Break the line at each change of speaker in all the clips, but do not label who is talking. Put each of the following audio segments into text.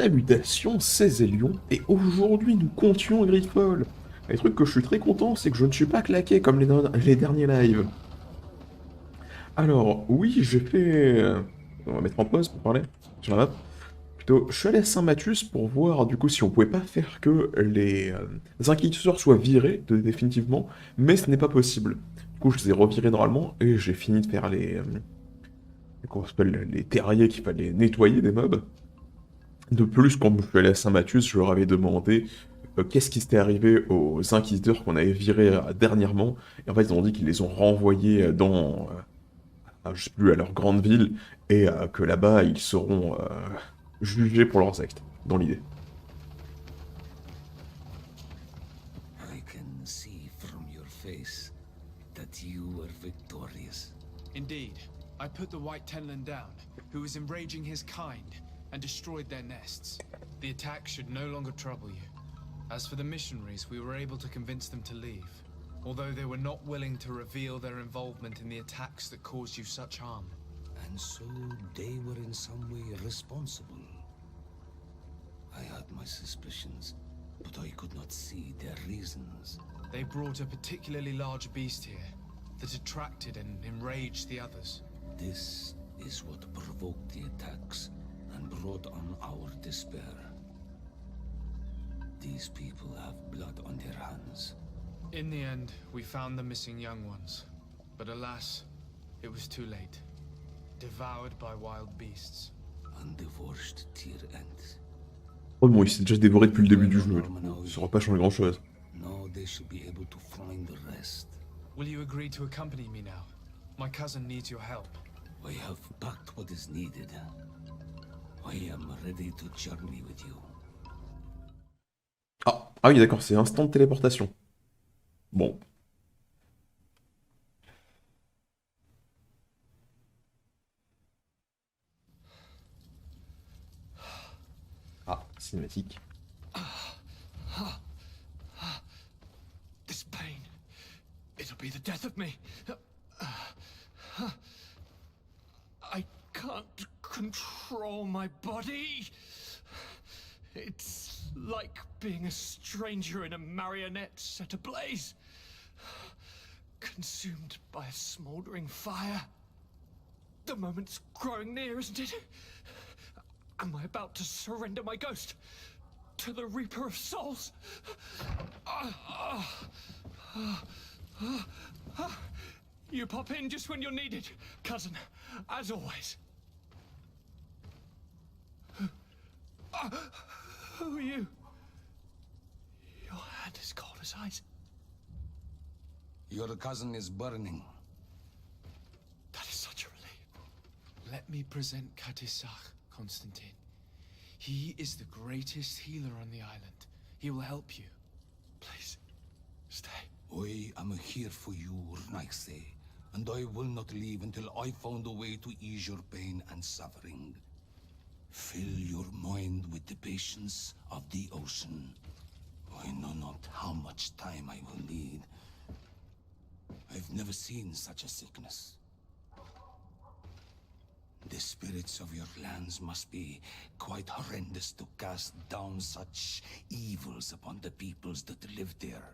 Salutations, c'est Zélion, et aujourd'hui nous continuons GreedFall. Les trucs que je suis très content, c'est que je ne suis pas claqué comme les derniers lives. Alors, oui, j'ai fait... On va mettre en pause pour parler sur la map. Plutôt, je suis allé à Saint-Mathius pour voir du coup si on pouvait pas faire que les inquisiteurs soient virés définitivement, mais ce n'est pas possible. Du coup, je les ai revirés normalement, et j'ai fini de faire comment ça s'appelle, les terriers qu'il fallait nettoyer des mobs. De plus, quand je suis allé à Saint-Mathieu, je leur avais demandé qu'est-ce qui s'était arrivé aux inquisiteurs qu'on avait virés dernièrement. Et en fait, ils ont dit qu'ils les ont renvoyés dans, je sais plus, à leur grande ville, et que là-bas, ils seront jugés pour leurs actes, dans l'idée.
I can see from your face that you are victorious.
Indeed. I put the White Tenland down, who was enraging his kind, and destroyed their nests. The attack should no longer trouble you. As for the missionaries, we were able to convince them to leave, although they were not willing to reveal their involvement in the attacks that caused you such harm.
And so they were in some way responsible. I had my suspicions, but I could not see their reasons.
They brought a particularly large beast here that attracted and enraged the others.
This is what provoked the attacks and brought on our despair. These people have blood on their hands.
In the end, we found the missing young ones. But alas, it was too late. Devoured by wild beasts.
Undivorced tear ends.
Oh bon, il s'est déjà dévoré depuis le début du jeu, ça aura pas changé grand-chose.
Now they should be able to find the rest.
Will you agree to accompany me now? My cousin needs your help.
I have packed what is needed. I am ready to journey with you.
Ah oui, d'accord, c'est instant de téléportation. Bon. Ah, cinématique.
This pain, it'll be the death of me. I can't control my body. It's like being a stranger in a marionette set ablaze. Consumed by a smoldering fire. The moment's growing near, isn't it? Am I about to surrender my ghost to the Reaper of Souls? You pop in just when you're needed, cousin, as always. Who are you? Your hand is cold as ice.
Your cousin is burning.
That is such a relief. Let me present Katisach, Constantine. He is the greatest healer on the island. He will help you. Please, stay.
I am here for you, Naise, and I will not leave until I found a way to ease your pain and suffering. Fill your mind with the patience of the ocean. I know not how much time I will need. I've never seen such a sickness. The spirits of your lands must be quite horrendous to cast down such evils upon the peoples that live there.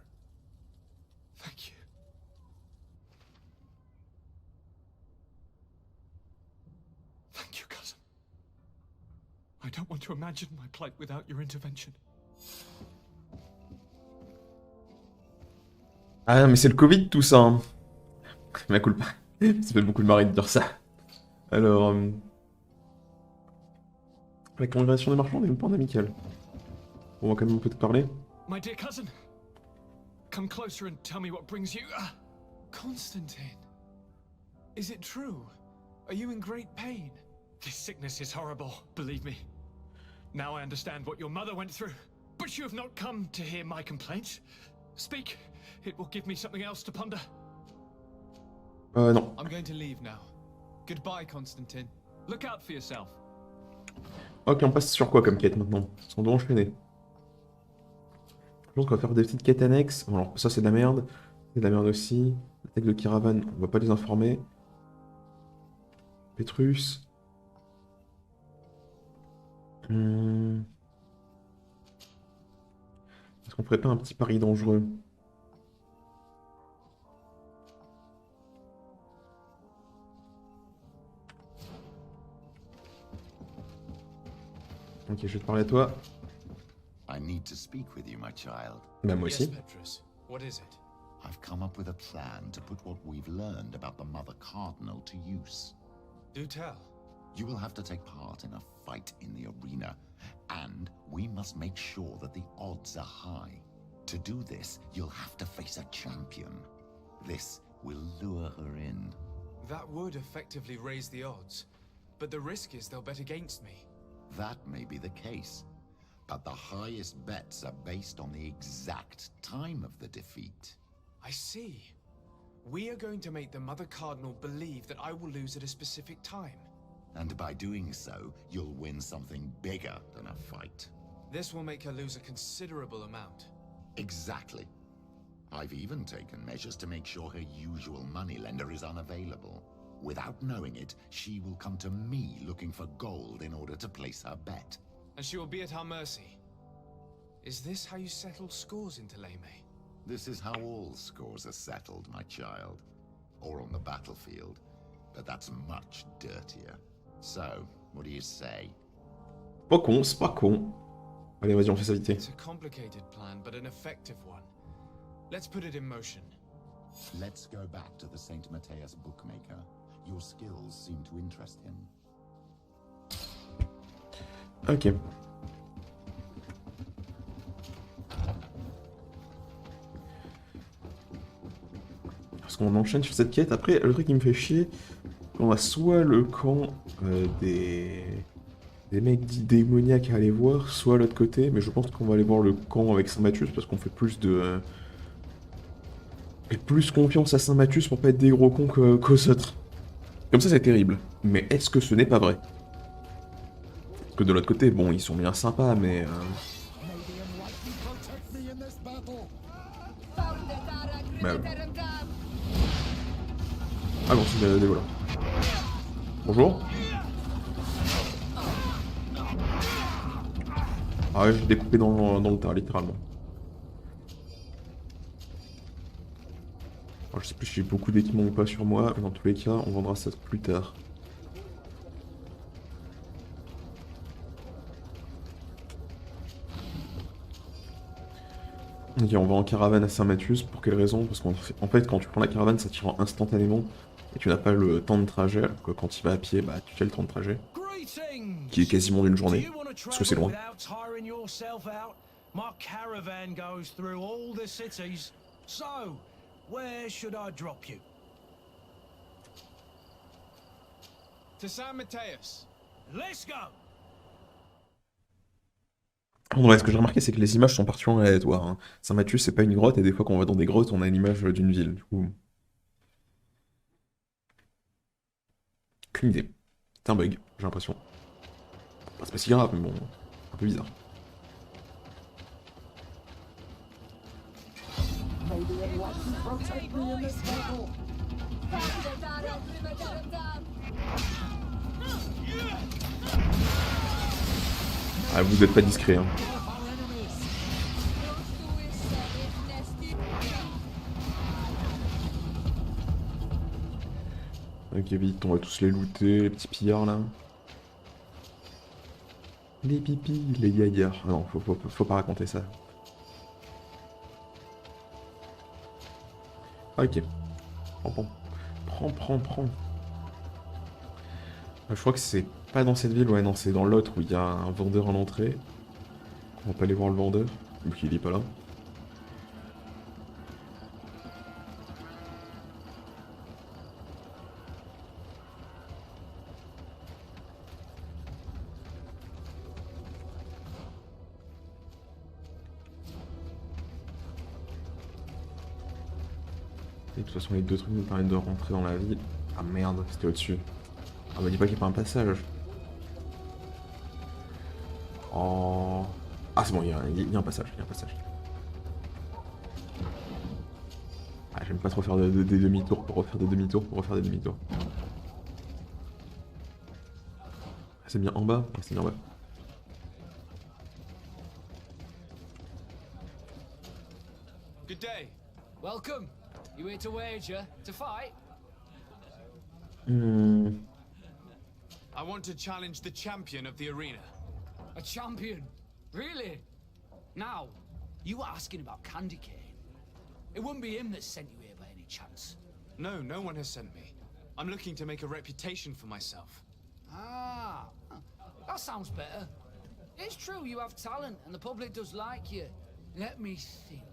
Thank you. Thank you, cousin. I don't want to imagine my plight without your intervention.
Ah mais c'est le Covid tout ça, hein. Ma culpa. Ça fait beaucoup de marrer de dire ça. Alors... La congrégation des marchands n'est même pas en amical. On va quand même peut-être parler.
My dear cousin, come closer and tell me what brings you... Constantine, is it true? Are you in great pain? This sickness is horrible, believe me. Now I understand what your mother went through. But you have not come to hear my complaints. Speak, it will give me something else to ponder.
Non.
I'm going to leave now. Goodbye, Constantine. Look out for yourself.
Ok, on passe sur quoi comme quête maintenant? Parce qu'on doit enchaîner. Je pense qu'on va faire des petites quêtes annexes. Bon, alors ça c'est de la merde. C'est de la merde aussi. L'attaque de caravane, on va pas les informer. Pétrus. On ferait pas un petit pari dangereux? Ok, je vais te parler à toi.
I need to speak with you, my child.
Bah moi
Yes,
aussi.
Petrus. What is it?
I've come up with a plan to put what we've learned about the Mother Cardinal to use.
Do tell.
You will have to take part in a fight in the arena, and we must make sure that the odds are high. To do this, you'll have to face a champion. This will lure her in.
That would effectively raise the odds, but the risk is they'll bet against me.
That may be the case, but the highest bets are based on the exact time of the defeat.
I see. We are going to make the Mother Cardinal believe that I will lose at a specific time.
And by doing so, you'll win something bigger than a fight.
This will make her lose a considerable amount.
Exactly. I've even taken measures to make sure her usual moneylender is unavailable. Without knowing it, she will come to me looking for gold in order to place her bet.
And she will be at our mercy. Is this how you settle scores in Thélème?
This is how all scores are settled, my child. Or on the battlefield. But that's much dirtier. So, what do you say?
Pas con, c'est pas con. Allez, vas-y, on fait ça vite.
It's a complicated plan, but an effective one. Let's put it in motion.
Let's go back to the St. Matthias bookmaker. Your skills seem to interest him.
Ok. Parce qu'on enchaîne sur cette quête. Après, le truc qui me fait chier, on a soit le camp des mecs dits démoniaques à aller voir, soit l'autre côté, mais je pense qu'on va aller voir le camp avec Saint-Mathius parce qu'on fait plus de... et plus confiance à Saint-Mathius pour pas être des gros cons qu'aux autres. Comme ça, c'est terrible. Mais est-ce que ce n'est pas vrai? Parce que de l'autre côté, bon, ils sont bien sympas, mais... Bah, ah non, c'est des voleurs. Bonjour. Ah ouais, j'ai découpé dans le tas, littéralement. Alors, je sais plus si j'ai beaucoup d'équipements ou pas sur moi, mais dans tous les cas, on vendra ça plus tard. Ok, on va en caravane à Saint-Mathius. Pour quelle raison? Parce qu'en fait, quand tu prends la caravane, ça tire instantanément. Et tu n'as pas le temps de trajet, alors que quand tu vas à pied, bah tu fais le temps de trajet. Qui est quasiment d'une journée. Parce que c'est loin.
To San Matthias. Let's go!
Ouais, ce que j'ai remarqué, c'est que les images sont particulièrement aléatoires. Hein. Saint-Mathieu, c'est pas une grotte, et des fois, quand on va dans des grottes, on a une image d'une ville. Du coup. Aucune idée. C'est un bug, j'ai l'impression. Bah, c'est pas si grave, mais bon, un peu bizarre. Ah, vous êtes pas discret, hein. Ok, vite, on va tous les looter, les petits pillards là. Les pipis, les gaillards. Non, faut pas raconter ça. Ok. Prends. Je crois que c'est pas dans cette ville, ouais, non, c'est dans l'autre où il y a un vendeur à l'entrée. On va pas aller voir le vendeur, vu qu'il est pas là. Et de toute façon, les deux trucs nous permettent de rentrer dans la ville. Ah merde, c'était au-dessus. Ah bah dis pas qu'il n'y a pas un passage. Oh. Ah c'est bon, il y a un passage, Ah, j'aime pas trop faire des demi-tours pour refaire des demi-tours Ah, c'est bien en bas? Ouais, c'est bien en bas.
Good day.
Welcome. You here to wager? To fight?
Hmm.
I want to challenge the champion of the arena.
A champion? Really? Now, you were asking about Candy Cane. It wouldn't be him that sent you here by any chance.
No, no one has sent me. I'm looking to make a reputation for myself.
Ah, that sounds better. It's true you have talent and the public does like you. Let me think.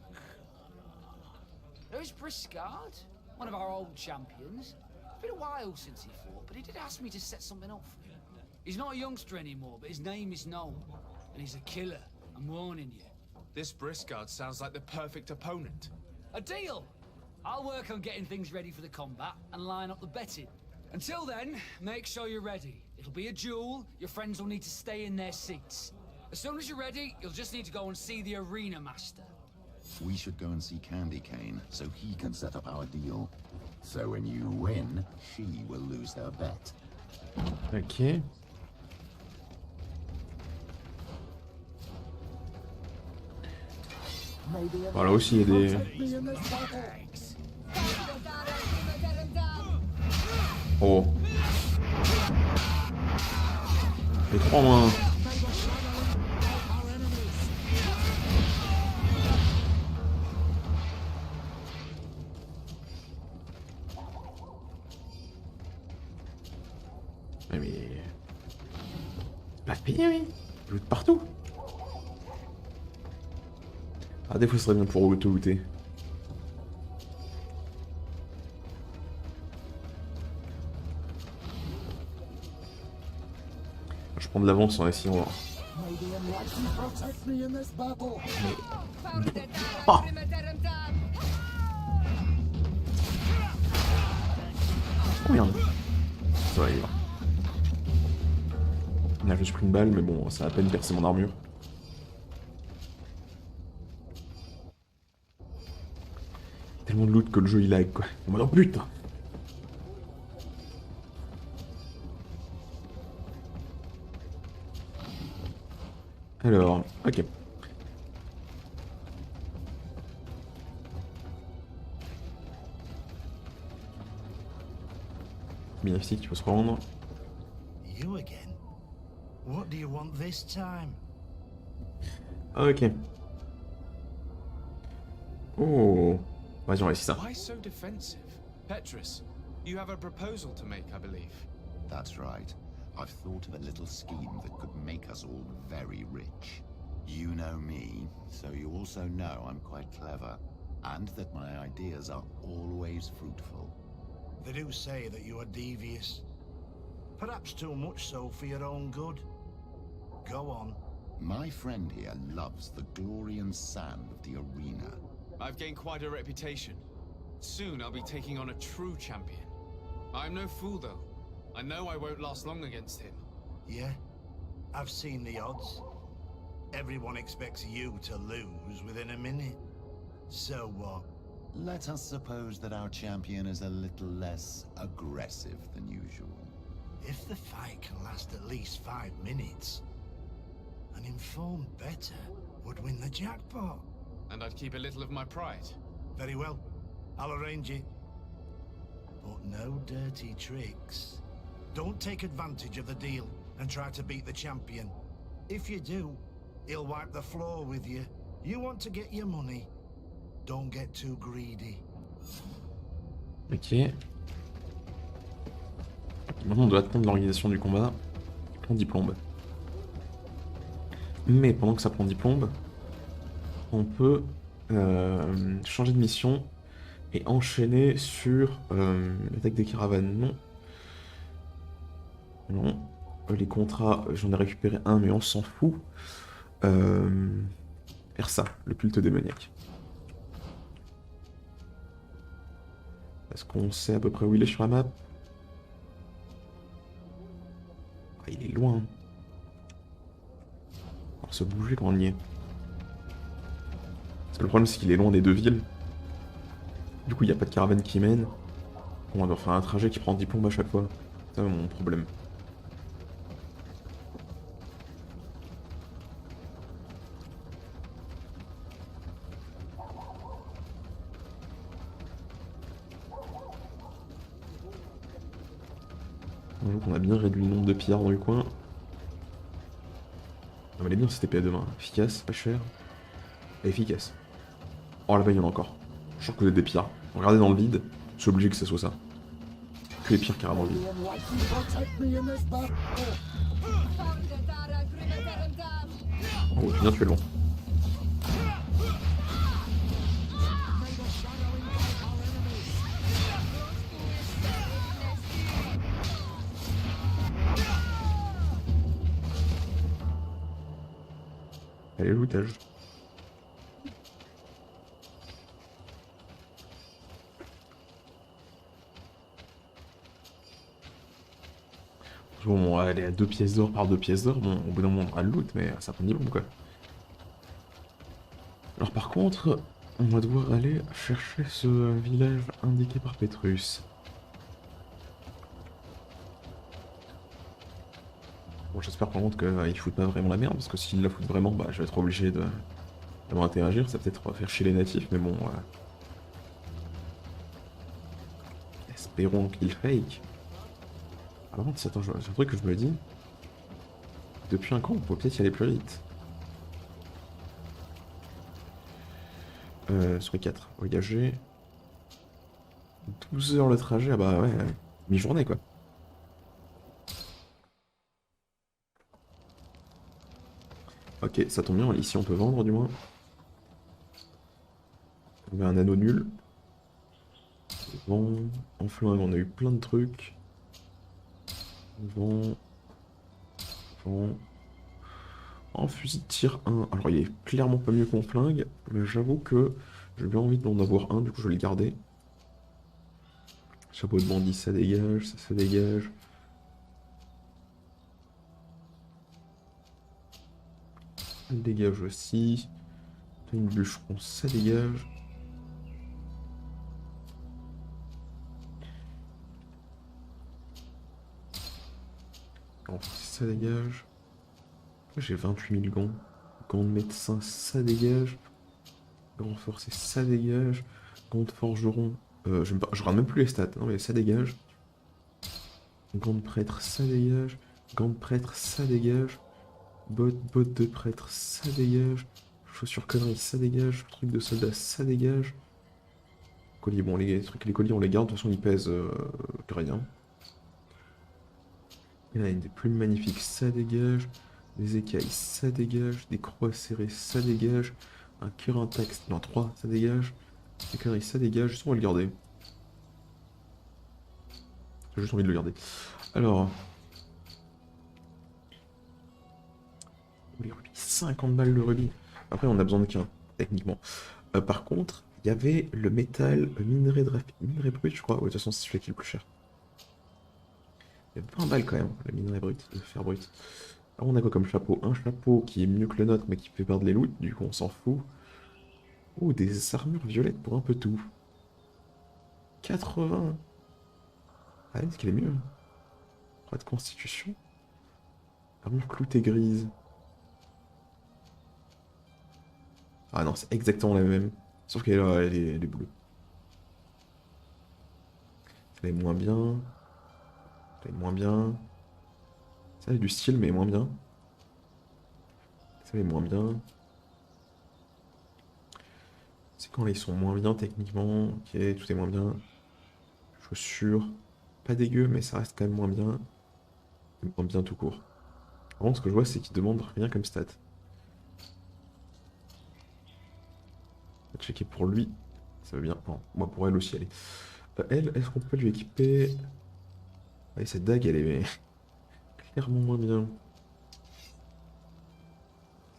There's Briscard, one of our old champions. It's been a while since he fought, but he did ask me to set something up for him. He's not a youngster anymore, but his name is known. And he's a killer, I'm warning you.
This Briscard sounds like the perfect opponent.
A deal! I'll work on getting things ready for the combat and line up the betting. Until then, make sure you're ready. It'll be a duel, your friends will need to stay in their seats. As soon as you're ready, you'll just need to go and see the arena master.
We should go and see Candy Cane so he can set up our deal. So when you win, she will lose her bet.
Ok. Voilà aussi, il y a des... Oh. Les 3 moins. Mais... Pas payé, oui. Loot partout. Ah, des fois, ce serait bien pour auto-looter. Je prends de l'avance en essayant. Ah. Oh merde. Ça va, il va. Là, je pris une balle, mais bon, ça a à peine percé mon armure. Tellement de loot que le jeu il lag quoi. En mode oh putain. Alors, ok. Bien ici, tu peux se rendre.
You again? What do you want this time?
Ok. Oh. Vas-y, on va essayer ça.
Why so defensive? Petrus, you have a proposal to make, I believe.
That's right. I've thought of a little scheme that could make us all very rich. You know me, so you also know I'm quite clever, and that my ideas are always fruitful.
They do say that you are devious. Perhaps too much so for your own good. Go on.
My friend here loves the glory and sand of the arena.
I've gained quite a reputation. Soon I'll be taking on a true champion. I'm no fool though. I know I won't last long against him.
Yeah? I've seen the odds. Everyone expects you to lose within a minute. So what?
Let us suppose that our champion is a little less aggressive than usual.
If the fight can last at least 5 minutes, an informed bettor would win the jackpot.
And I'd keep a little of my pride.
Very well. I'll arrange it. But no dirty tricks. Don't take advantage of the deal and try to beat the champion. If you do, he'll wipe the floor with you. You want to get your money. Don't get too greedy.
Ok. Maintenant, on doit attendre l'organisation du combat. On diplôme. Mais pendant que ça prend diplôme, on peut changer de mission et enchaîner sur l'attaque des caravanes. Non. Non. Les contrats, j'en ai récupéré un, mais on s'en fout. Faire ça, le culte démoniaque. Est-ce qu'on sait à peu près où il est sur la map? Ah, il est loin. On va se bouger quand on y est. Parce que le problème, c'est qu'il est loin des deux villes. Du coup, il n'y a pas de caravane qui mène. Bon, on doit faire un trajet qui prend 10 plombes à chaque fois. C'est mon problème. Donc on a bien réduit le nombre de pillards dans le coin. Non mais elle est bien cette épée à deux mains. Efficace, pas cher. Et efficace. Oh là-bas il y en a encore. Je sens que vous êtes des pillards. Regardez dans le vide, c'est obligé que ce soit ça. Que les pires carrément dans le vide. Oh, bien tué le vent. Allez, le lootage. Bon, elle est à 2 pièces d'or par 2 pièces d'or. Bon, au bout d'un moment, on aura le loot, mais ça prend du bon, quoi. Alors, par contre, on va devoir aller chercher ce village indiqué par Petrus. Bon, j'espère par contre qu'il fout pas vraiment la merde, parce que s'il la fout vraiment, bah, je vais être obligé de interagir. Ça va peut-être faire chier les natifs, mais bon, espérons qu'il fake. Alors, attends, c'est un truc que je me dis. Depuis un camp, on peut peut-être y aller plus vite. Sur les 4, voyager. 12 heures le trajet, ah bah ouais, mi-journée quoi. Ok, ça tombe bien, ici on peut vendre du moins. On a un anneau nul. Vend, en flingue, on a eu plein de trucs. Vend. En fusil de tir 1. Alors il est clairement pas mieux qu'en flingue, mais j'avoue que j'ai bien envie d'en avoir un, du coup je vais le garder. Chapeau de bandit, ça dégage, ça dégage. Ça dégage aussi. Une bûcheron, ça dégage. Alors, ça dégage. J'ai 28 000 gants. Gants de médecin, ça dégage. Gants forcés, ça dégage. Gants de forgeron. Je regarde même plus les stats. Non mais ça dégage. Gants de prêtre, ça dégage. Gants de prêtre, ça dégage. Bottes de prêtre, ça dégage. Chaussures conneries, ça dégage. Trucs de soldat, ça dégage. Collier, bon, les colliers, on les garde. De toute façon, ils pèsent que rien. Il y en a une des plumes magnifiques, ça dégage. Des écailles, ça dégage. Des croix serrées, ça dégage. Un cœur intact, non, 3, ça dégage. Des conneries, ça dégage. Juste, on va le garder. J'ai juste envie de le garder. Alors. Les rubis, 50 balles de rubis. Après, on a besoin de qu'un, techniquement. Par contre, il y avait le métal minerai brut, je crois. Ouais, de toute façon, c'est celui qui est le plus cher. Il y a 20 balles quand même, le minerai brut, le fer brut. Alors, on a quoi comme chapeau? Un chapeau qui est mieux que le nôtre, mais qui fait perdre les loots, du coup, on s'en fout. Oh, des armures violettes pour un peu tout. 80. Ah, est-ce qu'il est mieux? Pas de constitution. Armure cloutée grise. Ah non, c'est exactement la même. Sauf qu'elle elle est bleue. Elle est moins bien. Elle est moins bien. Ça a du style, mais moins bien. Ça est moins bien. C'est quand ils sont moins bien techniquement. Ok, tout est moins bien. Chaussures. Pas dégueu, mais ça reste quand même moins bien. Moins bien tout court. Par contre, ce que je vois, c'est qu'ils demandent rien comme stat. On va checker pour lui. Ça va bien. Non, moi pour elle aussi, allez. Elle, est-ce qu'on peut lui équiper... Ouais, cette dague, elle est clairement moins bien.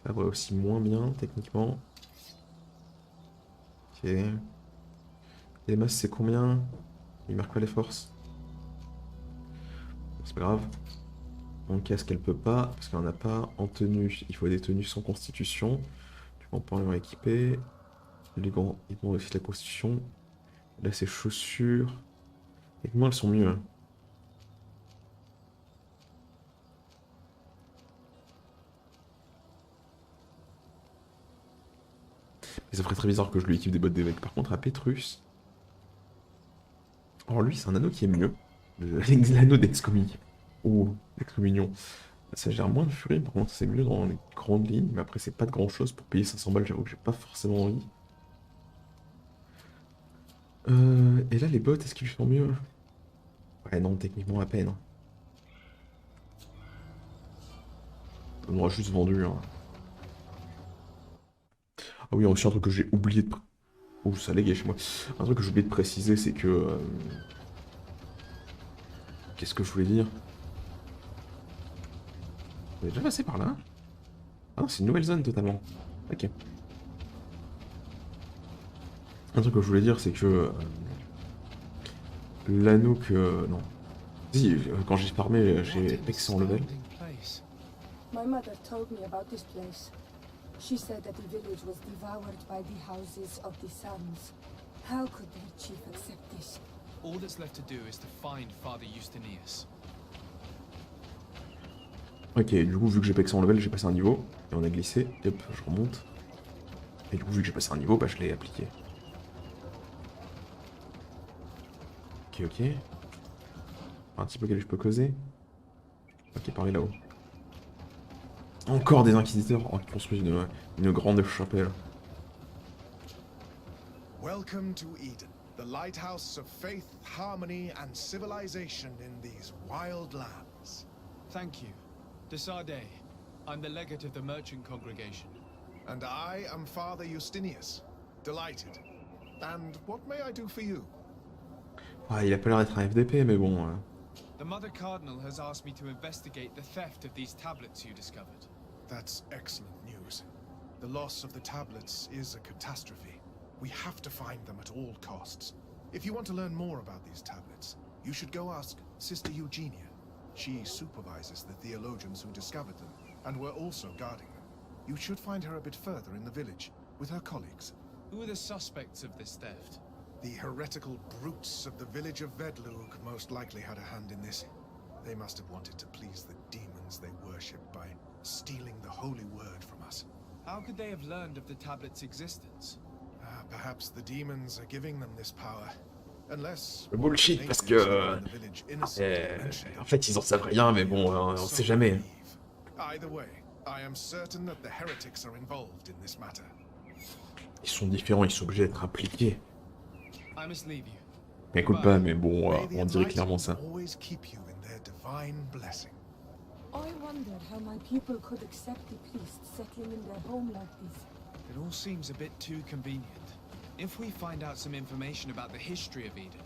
Ça va aussi moins bien, techniquement. Ok. Les masses, c'est combien? Il marque pas les forces. C'est pas grave. En casque, elle peut pas, parce qu'elle en a pas. En tenue, il faut des tenues sans constitution. Du coup, on peut en équiper. Les gants, ils demandent aussi la constitution. Là, ses chaussures. Techniquement, elles sont mieux. Hein. Mais ça ferait très bizarre que je lui équipe des bottes d'évêque. Par contre, à Petrus. Alors lui, c'est un anneau qui est mieux. L'anneau d'Excomi. Oh, c'est très mignon. Ça gère moins de furie, par contre c'est mieux dans les grandes lignes, mais après c'est pas de grand chose pour payer 500 balles, j'avoue que j'ai pas forcément envie. Et là les bots, est-ce qu'ils font mieux? Ouais non, techniquement à peine. On aura juste vendu. Hein. Ah oui, aussi un truc que j'ai oublié de... Oh, ça légait chez moi. Un truc que j'ai oublié de préciser, c'est que... Qu'est-ce que je voulais dire? On est déjà passé par là? Ah non, c'est une nouvelle zone totalement. Ok. Un truc que je voulais dire, c'est que... l'anneau que... non. Si, quand j'ai farmé, j'ai pexé en level.
My mother told me about this place. She said that the village was devoured by the houses of the sons. How could their chief accept this?
All that's left to do is to find Father Justinius.
Ok, du coup, vu que j'ai pexé en level, j'ai passé un niveau. Et on a glissé. Hop, je remonte. Et du coup, vu que j'ai passé un niveau, bah je l'ai appliqué. Ok, ok. Un petit peu quel je peux causer. Ok, par là-haut. Encore des inquisiteurs qui construisent une grande chapelle.
Welcome to Eden, the lighthouse of faith, harmony, and civilization in these wild lands.
Thank you. Desarde, I'm the legate of the merchant congregation.
And I am Father Justinius. Delighted. And what may I do for you?
Ouais, il a pas l'air d'être un FDP, mais bon...
The Mother Cardinal has asked me to investigate the theft of these tablets you discovered.
That's excellent news. The loss of the tablets is a catastrophe. We have to find them at all costs. If you want to learn more about these tablets, you should go ask Sister Eugenia. She supervises the theologians who discovered them, and were also guarding them. You should find her a bit further in the village, with her colleagues.
Who are the suspects of this theft?
The heretical brutes of the village of Vedlug most likely had a hand in this. They must have wanted to please the demons they worship by stealing the holy word from us.
How could they have learned of the tablet's existence?
Perhaps the demons are giving them this power. Unless...
Bullshit, parce que... en fait, ils en savent rien, mais bon, on sait jamais.
Either way, I am certain that the heretics are involved in this matter.
Ils sont différents, ils sont obligés d'être impliqués.
I must leave you.
Écoute pas, mais bon, on dirait clairement ça.
Always keep you in their divine blessing.
I wondered how my people could accept the priests settling in their home like this.
It all seems a bit too convenient. If we find out some information about the history of Eden,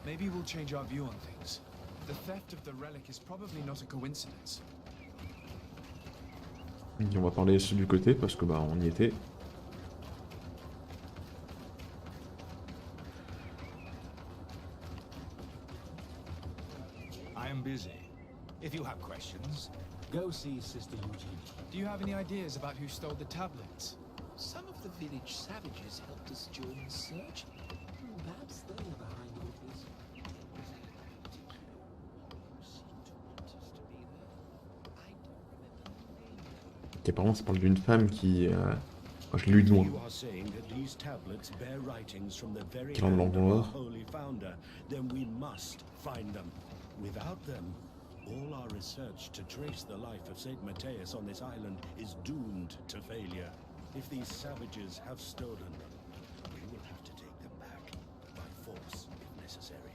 maybe we'll change our view on things. The theft of the relic is probably not a coincidence.
Et on va parler ceux du côté, parce que bah on y était.
I am busy. If you have questions, go see Sister Eugenie.
Do you have any ideas about who stole the tablets?
Some of the village savages helped us during the search. Perhaps they are behind all this.
Ok, apparemment ça parle d'une femme qui... je l'ai lu de loin.
You are saying that these tablets bear writings from the very
Qui en
hand of
l'envoie.
our holy founder, then we must find them. Without them, all our research to trace the life of Saint Matthias on this island is doomed to failure. If these savages have stolen them, we will have to take them back, by force if necessary.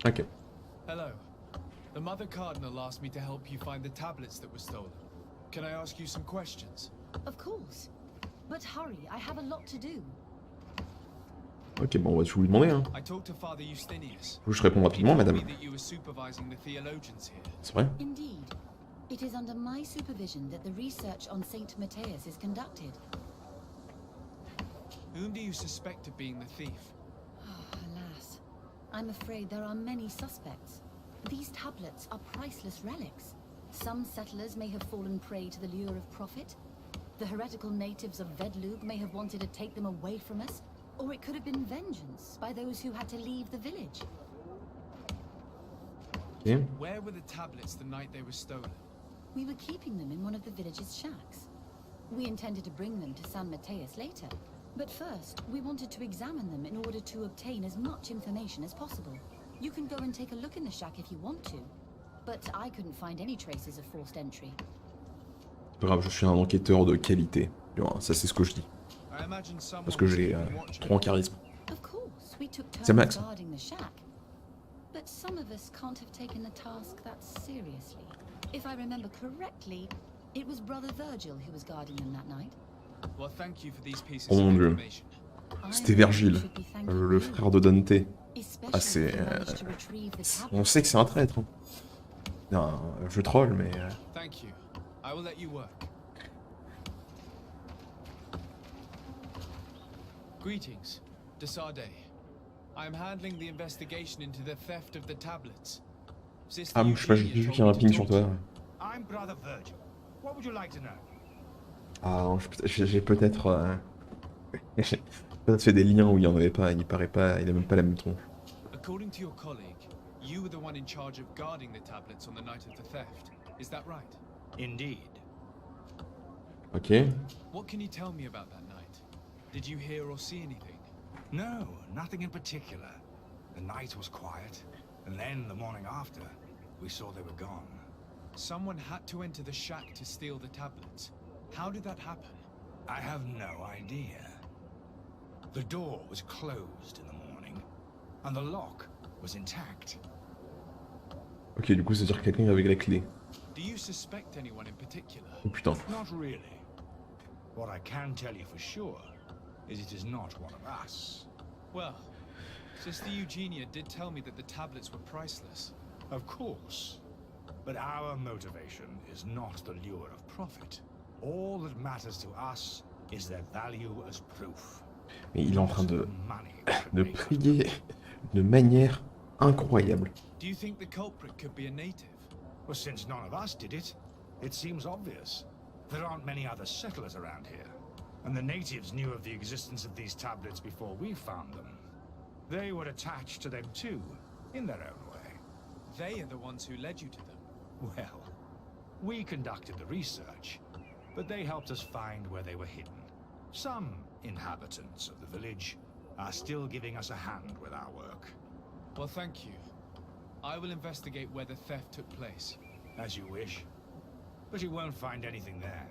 Ok.
Hello. The Mother Cardinal asked me to help you find the tablets that were stolen. Can I ask you some questions?
Of course. But hurry, I have a lot to do.
Ok, bon, on va tout lui demander, hein.
I talked to Father Justinius.
Je réponds rapidement,
He told
madame.
me that you were supervising the theologians here.
C'est vrai?
Indeed. It is under my supervision that the research on Saint Matthias is conducted.
Whom do you suspect of being the thief?
Alas, I'm afraid there are many suspects. These tablets are priceless relics. Some settlers may have fallen prey to the lure of profit. The heretical natives of Vedlug may have wanted to take them away from us, or it could have been vengeance by those who had to leave the village.
Ok.
Where were the tablets the night they were stolen?
We were keeping them in one of the village's shacks. We intended to bring them to San Matthias later, but first we wanted to examine them in order to obtain as much information as possible. You can go and take a look in the shack if you want to. but I couldn't find any traces of forced entry.
Pas grave, je suis un enquêteur de qualité. Tu vois, ça c'est ce que je dis. Parce que j'ai trop en charisme.
Of course, we took
C'est
turns
Max.
guarding the shack. But some of us can't have taken the task that seriously. If I remember correctly, it was Brother Virgil who was guarding them that night.
Well, thank you for these pieces
Oh
of
mon dieu.
information.
C'était Virgile, le frère de Dante. Ah c'est... on sait que c'est un traître. Hein. Non, je troll mais...
Thank you. I will let you work. Greetings, Desarde. I am handling the investigation into the theft of the tablets. Sister
Ah, je sais pas, j'ai vu qu'il y a un ping sur toi.
I'm Brother Virgil. What would you like to know?
Ah, j'ai peut-être... j'ai peut-être fait des liens où il n'y en avait pas, il paraît pas, il a même pas la même tronche.
According to your colleague, you were the one in charge of guarding the tablets on the night of the theft. Is that right?
Indeed.
Ok.
What can you tell me about that night? Did you hear or see anything?
No, nothing in particular. The night was quiet, and then the morning after, we saw they were gone.
Someone had to enter the shack to steal the tablets. How did that happen?
I have no idea. The door was closed in the morning, and the lock was intact.
Ok, du coup, c'est-à-dire quelqu'un avec la clé.
Do you suspect anyone in particular?
Oh putain.
Not really. What I can tell you for sure is it is not one of us.
Well, Sister Eugenia did tell me that the tablets were priceless.
Of course. But our motivation is not the lure of profit. All that matters to us is their value as proof.
Mais il est en train de prier de manière incroyable.
Do you think the culprit could be a native?
Well, since none of us did it, it seems obvious. There aren't many other settlers around here, and the natives knew of the existence of these tablets before we found them. They were attached to them too, in their own way.
They are the ones who led you to them.
Well, we conducted the research, but they helped us find where they were hidden. Some inhabitants of the village are still giving us a hand with our work.
Well, thank you. I will investigate where the theft took place.
As you wish. But you won't find anything there.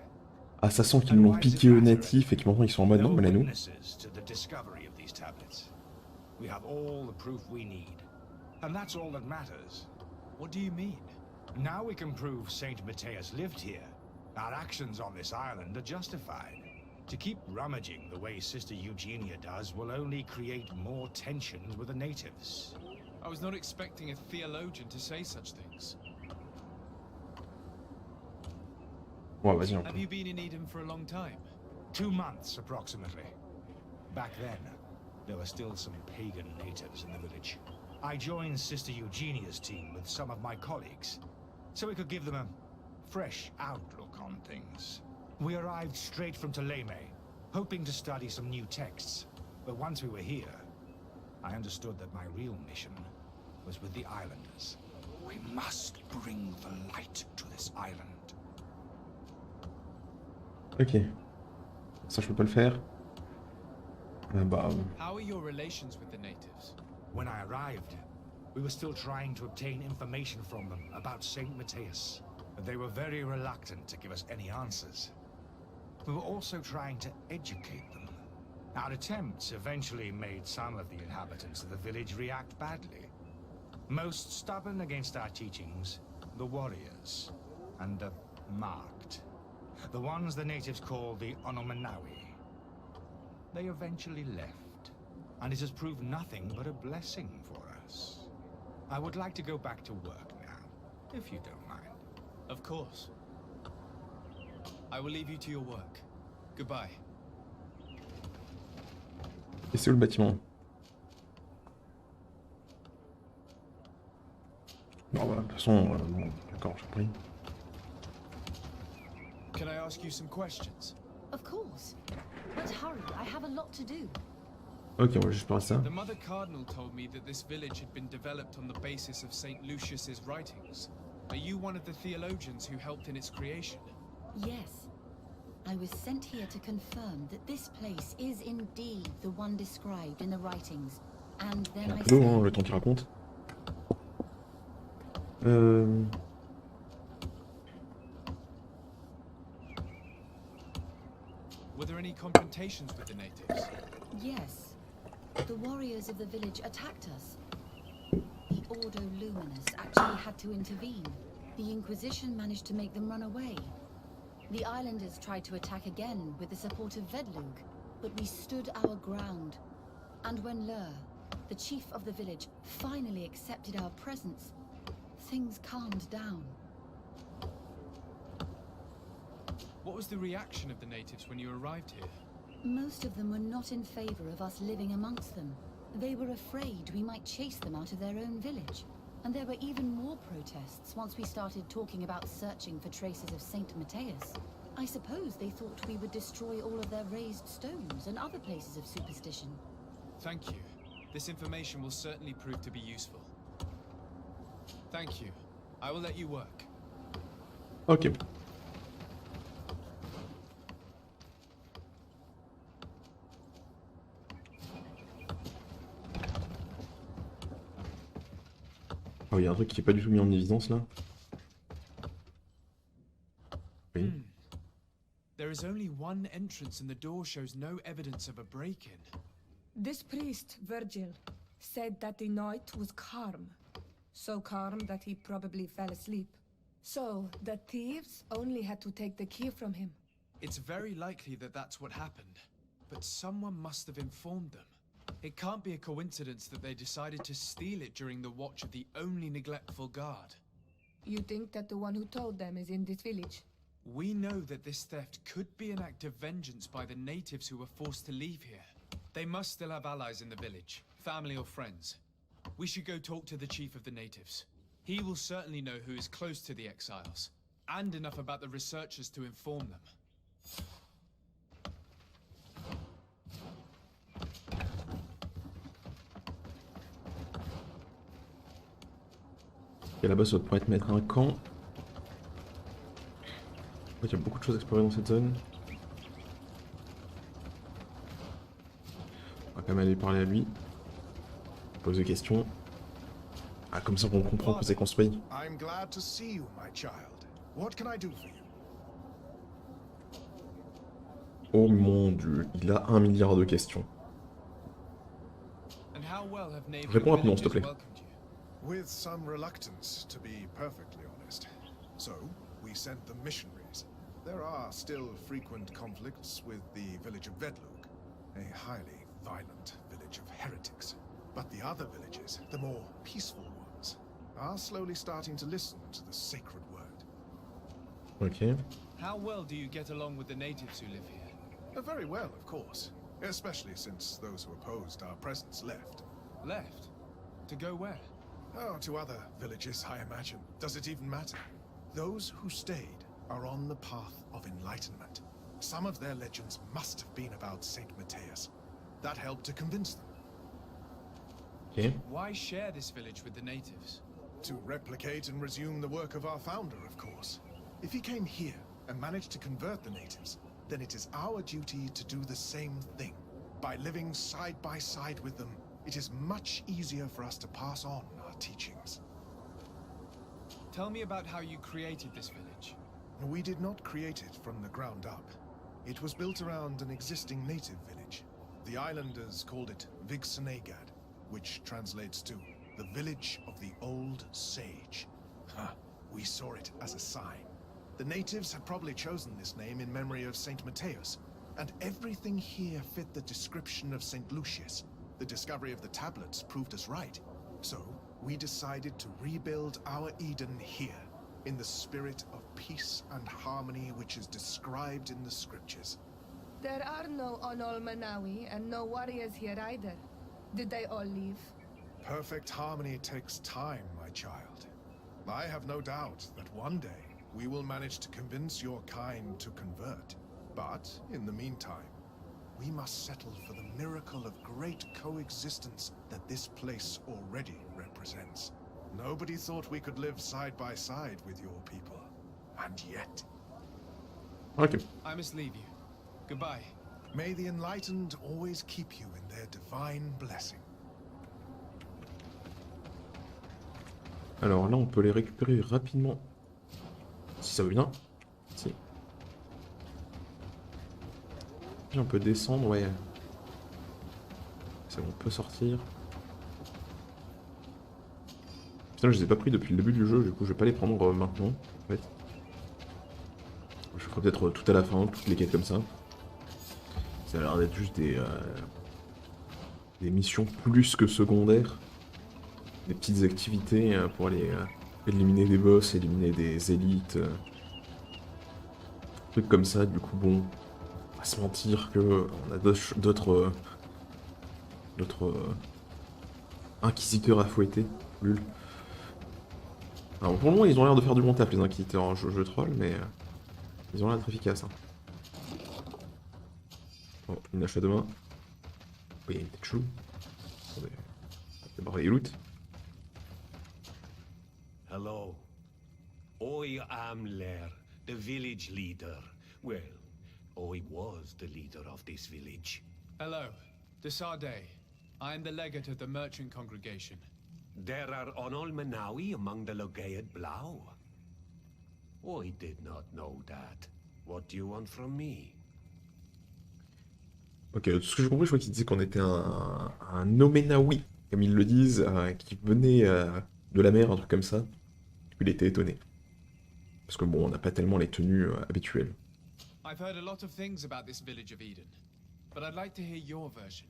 Ah, ça sent qu'ils l'ont piqué aux natifs et qu'ils maintenant ils sont en mode non, mais là nous.
To the discovery of these tablets. We have all the proof we need. And that's all that matters.
What do you mean?
Now we can prove Saint Matthias lived here. Our actions on this island are justified. To keep rummaging the way Sister Eugenia does will only create more tensions with the natives.
I was not expecting a theologian to say such things.
Ouais, vas-y, on peut.
Have you been in Eden for a long time?
2 months, approximately. Back then, there were still some pagan natives in the village. I joined Sister Eugenia's team with some of my colleagues, so we could give them a fresh outlook on things. We arrived straight from Ptolemy, hoping to study some new texts. But once we were here, I understood that my real mission was with the islanders. We must bring the light to this island.
Ok. Ça, je peux pas le faire. Bah...
How are your relations with the natives?
When I arrived, we were still trying to obtain information from them about Saint Matthias. They were very reluctant to give us any answers. We were also trying to educate them. Our attempts eventually made some of the inhabitants of the village react badly. Most stubborn against our teachings, the warriors, and the marked. The ones the natives call the Onomanawi. They eventually left, and it has proved nothing but a blessing for us. I would like to go back to work now, if you don't mind.
Of course. I will leave you to your work. Goodbye.
Et c'est où le bâtiment? Non, bah, de toute façon, bon, d'accord, j'ai pris.
Can I ask you some questions?
Of course. But hurry, I have a lot to do.
Ok, on va juste parler de ça.
The Mother Cardinal told me that this village had been developed on the basis of Saint Lucius's writings. Are you one of the theologians who helped in its creation?
Yes. I was sent here to confirm that this place is indeed the one described in the writings. And then
Un
I
peu long, hein, le temps qu'il raconte.
Were there any confrontations with the natives?
Yes. The warriors of the village attacked us. The Ordo Luminous actually had to intervene. The Inquisition managed to make them run away. The islanders tried to attack again with the support of Vedlug, but we stood our ground. And when Lur, the chief of the village, finally accepted our presence, things calmed down.
What was the reaction of the natives when you arrived here?
Most of them were not in favor of us living amongst them. They were afraid we might chase them out of their own village. And there were even more protests once we started talking about searching for traces of Saint Matthias. I suppose they thought we would destroy all of their raised stones and other places of superstition.
Thank you. This information will certainly prove to be useful. Thank you. I will let you work.
Ok. Oh, il y a un truc qui est pas du tout mis en évidence là. Oui.
There is only one entrance and the door shows no evidence of a break-in.
This priest, Virgil, said that the night was calm. So calm that he probably fell asleep. So, the thieves only had to take the key from him.
It's very likely that that's what happened, but someone must have informed them. It can't be a coincidence that they decided to steal it during the watch of the only neglectful guard.
You think that the one who told them is in this village?
We know that this theft could be an act of vengeance by the natives who were forced to leave here. They must still have allies in the village, family or friends. We should go talk to the chief of the natives. He will certainly know who is close to the exiles, and enough about the researchers to inform them.
Et là-bas, ça pourrait être mettre un camp. Il y a beaucoup de choses à explorer dans cette zone. On va quand même aller parler à lui. Poser des questions. Ah, comme ça on comprend que c'est construit.
I'm glad to see you, my child. What can I do for you?
Oh mon dieu, il a 1 milliard de questions. Réponds rapidement, s'il te plaît.
With some reluctance, to be perfectly honest. So, we sent the missionaries. There are still frequent conflicts with the village of Vedlug, a highly violent village of heretics. But the other villages, the more peaceful ones, are slowly starting to listen to the sacred word.
Okay.
How well do you get along with the natives who live here?
Very well, of course. Especially since those who opposed our presence left.
Left? To go where?
Oh, to other villages, I imagine. Does it even matter? Those who stayed are on the path of enlightenment. Some of their legends must have been about Saint Matthias. That helped to convince them.
Okay.
Why share this village with the natives?
To replicate and resume the work of our founder, of course. If he came here and managed to convert the natives, then it is our duty to do the same thing. By living side by side with them, it is much easier for us to pass on our teachings.
Tell me about how you created this village.
We did not create it from the ground up. It was built around an existing native village. The islanders called it Vigsenegad, which translates to the village of the old sage. We saw it as a sign. The natives had probably chosen this name in memory of Saint Matthias, and everything here fit the description of Saint Lucius. The discovery of the tablets proved us right. So, we decided to rebuild our Eden here, in the spirit of peace and harmony which is described in the scriptures.
There are no Onol Manawi and no warriors here either. Did they all leave?
Perfect harmony takes time, my child. I have no doubt that one day we will manage to convince your kind to convert. But, in the meantime, we must settle for the miracle of great coexistence that this place already represents. Nobody thought we could live side by side with your people. And yet...
Okay.
I must leave you. Goodbye.
May the enlightened always keep you in their divine blessing.
Alors là, on peut les récupérer rapidement. Si ça veut bien. Si. Puis on peut descendre, ouais. C'est bon, on peut sortir. Putain, je les ai pas pris depuis le début du jeu, du coup je vais pas les prendre maintenant, en fait. Je ferai peut-être tout à la fin, toutes les quêtes comme ça. Ça a l'air d'être juste des missions plus que secondaires. Des petites activités pour aller éliminer des boss, éliminer des élites. Trucs comme ça, du coup bon, on va pas se mentir que on a d'autres inquisiteurs à fouetter. Lul. Alors pour le moment ils ont l'air de faire du bon taf les inquisiteurs, hein. Je troll mais ils ont l'air d'être efficaces. Hein. Oh, une hache à deux mains. Oui, il y a une tête chelou. Attendez. D'abord les loot.
Hello. I am Lair, the village leader. Well, I was the leader of this village.
Hello. Desarde. I am the legate of the merchant congregation.
There are Onolmenawi among the Logaed Blau. I did not know that. What do you want from me?
Ok, tout ce que j'ai compris, je crois qu'ils disaient qu'on était un Omenawi, comme ils le disent, qui venait de la mer, un truc comme ça. Du coup, il était étonné. Parce que bon, on n'a pas tellement les tenues habituelles.
I've heard a lot of things about this village of Eden, but I'd like to hear your version.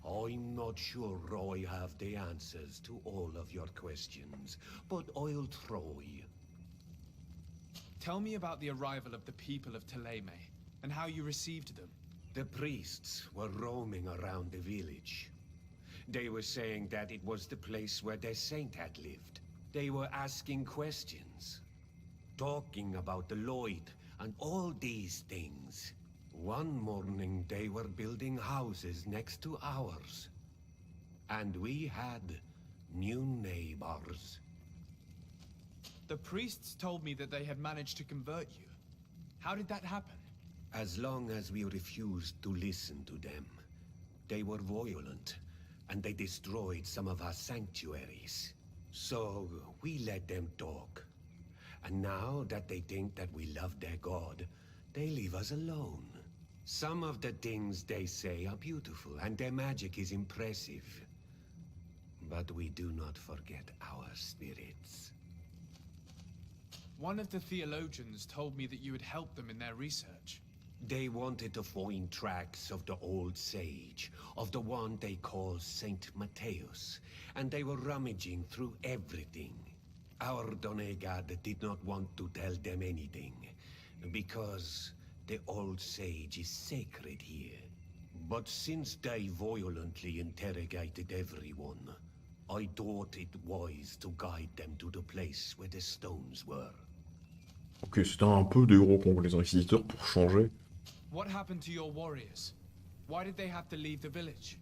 I'm not sure I have the answers to all of your questions, but I'll try.
Tell me about the arrival of the people of Teleme, and how you received them.
The priests were roaming around the village. They were saying that it was the place where their saint had lived. They were asking questions, talking about the Lloyd and all these things. One morning they were building houses next to ours. And we had new neighbors.
The priests told me that they had managed to convert you. How did that happen?
As long as we refused to listen to them, they were violent, and they destroyed some of our sanctuaries. So we let them talk. And now that they think that we love their god, they leave us alone. Some of the things they say are beautiful, and their magic is impressive. But we do not forget our spirits.
One of the theologians told me that you had helped them in their research.
They wanted to find tracks of the old sage, of the one they call Saint Matthäus, and they were rummaging through everything. Our Donegad did not want to tell them anything, because the old sage is sacred here. But since they violently interrogated everyone, I thought it wise to guide them to the place where the stones were.
Ok, c'était un peu des gros cons, les inquisiteurs, pour changer.
What happened to your warriors? Why did they have to leave the village?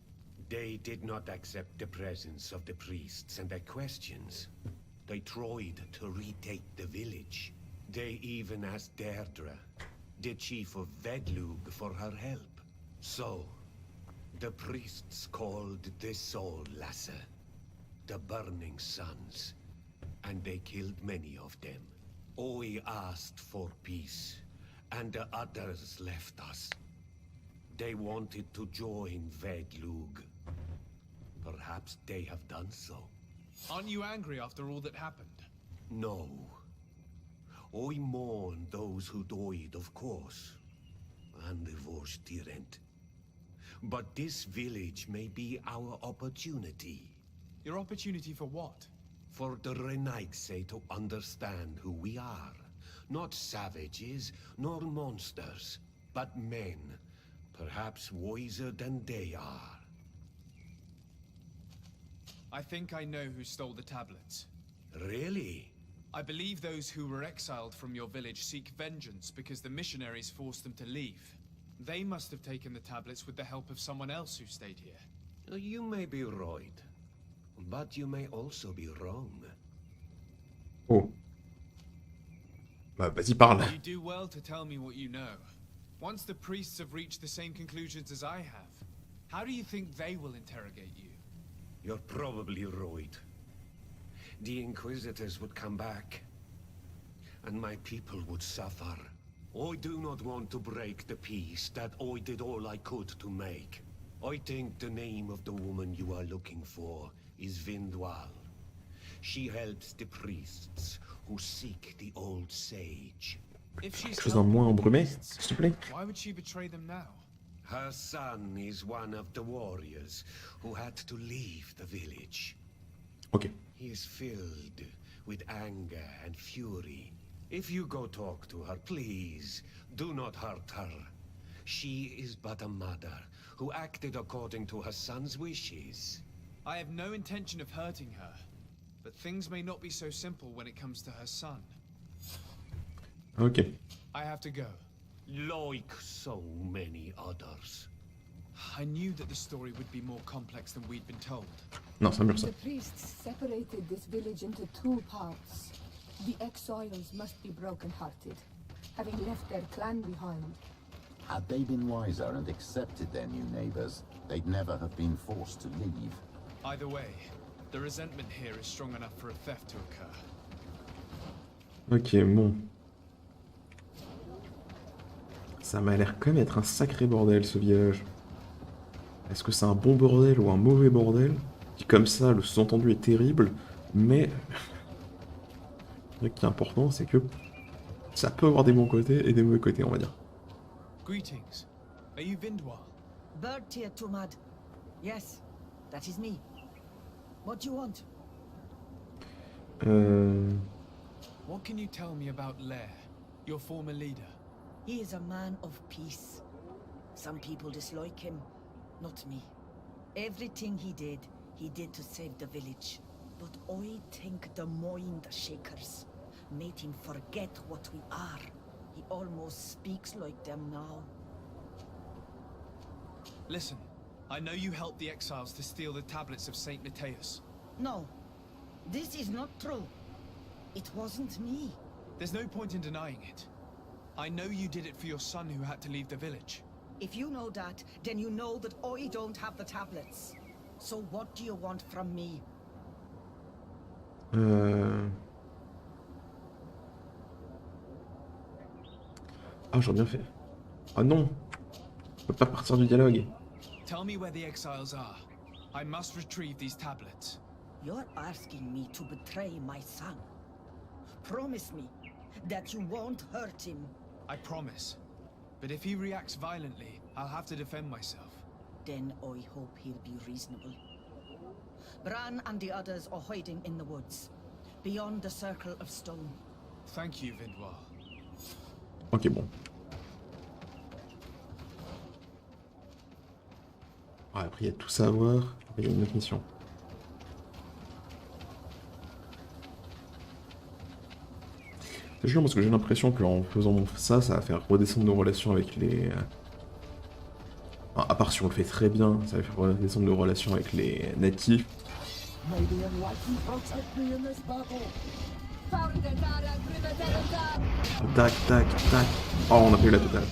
They did not accept the presence of the priests and their questions. They tried to retake the village. They even asked Deirdre, the chief of Vedlug, for her help. So, the priests called the Soul Lasser, the Burning Suns, and they killed many of them. I asked for peace, and the others left us. They wanted to join Vedlug. Perhaps they have done so.
Aren't you angry after all that happened?
No. I mourn those who died, of course, and the Vorstyrent. But this village may be our opportunity.
Your opportunity for what?
For the Renaigse to understand who we are. Not savages, nor monsters, but men, perhaps wiser than they are.
I think I know who stole the tablets.
Really?
I believe those who were exiled from your village seek vengeance because the missionaries forced them to leave. They must have taken the tablets with the help of someone else who stayed here.
You may be right, but you may also be wrong.
Oh. Bah, vas-y, parle.
You do well to tell me what you know. Once the priests have reached the same conclusions as I have, how do you think they will interrogate you?
You're probably right. the Inquisitors would come back, and my people would suffer. I do not want to break the peace that I did all I could to make. I think the name of the woman you are looking for is Vindwal. She helps the priests who seek the old sage.
If she's
Quelque chose d'un moins embrumé, s'il te plaît.
why would she betray them now?
Her son is one of the warriors who had to leave the village.
Ok.
He is filled with anger and fury. If you go talk to her, please, do not hurt her. She is but a mother who acted according to her son's wishes.
I have no intention of hurting her, but things may not be so simple when it comes to her son.
Ok.
I have to go.
Like so many others.
I knew that the story would be more complex than we'd been told.
Non, c'est un mur ça.
The priests separated this village into two parts. The exiles must be broken-hearted, having left their clan behind.
Had they been wiser and accepted their new neighbors, they'd never have been forced to leave.
Either way, the resentment here is strong enough for a theft to occur.
Ok, bon. Ça m'a l'air quand même être un sacré bordel ce village. Est-ce que c'est un bon bordel ou un mauvais bordel? Qui comme ça, le sous-entendu est terrible, mais... Le truc qui est important, c'est que ça peut avoir des bons côtés et des mauvais côtés, on va dire.
Greetings. Are you Vindwal?
Bird tier Tumad. Yes, that is me. What do you want?
What can you tell me about Lair, your former leader?
He is a man of peace. Some people dislike him, not me. Everything he did to save the village. But I think the mind shakers made him forget what we are. He almost speaks like them now.
Listen, I know you helped the exiles to steal the tablets of Saint Matthias.
No, this is not true. It wasn't me.
There's no point in denying it. I know you did it for your son who had to leave the village.
If you know that, then you know that I don't have the tablets. So what do you want from me?
Ah, j'aurais bien fait. Ah non! On peut pas partir du dialogue.
Tell me where the exiles are. I must retrieve these tablets.
You're asking me to betray my son. Promise me that you won't hurt him.
I promise. But if he reacts violently, I'll have to defend myself.
Then I hope he'll be reasonable. Bran and the others are hiding in the woods, beyond the circle of stone.
Thank you, Vindwal.
Ok, bon. Ah, après, il y a tout ça à voir. Il y a une autre mission. C'est chiant parce que j'ai l'impression qu'en faisant ça, ça va faire redescendre nos relations avec les... Enfin, à part si on le fait très bien, ça va faire redescendre nos relations avec les natifs. Tac, tac, tac. Oh, on a pas eu la totale.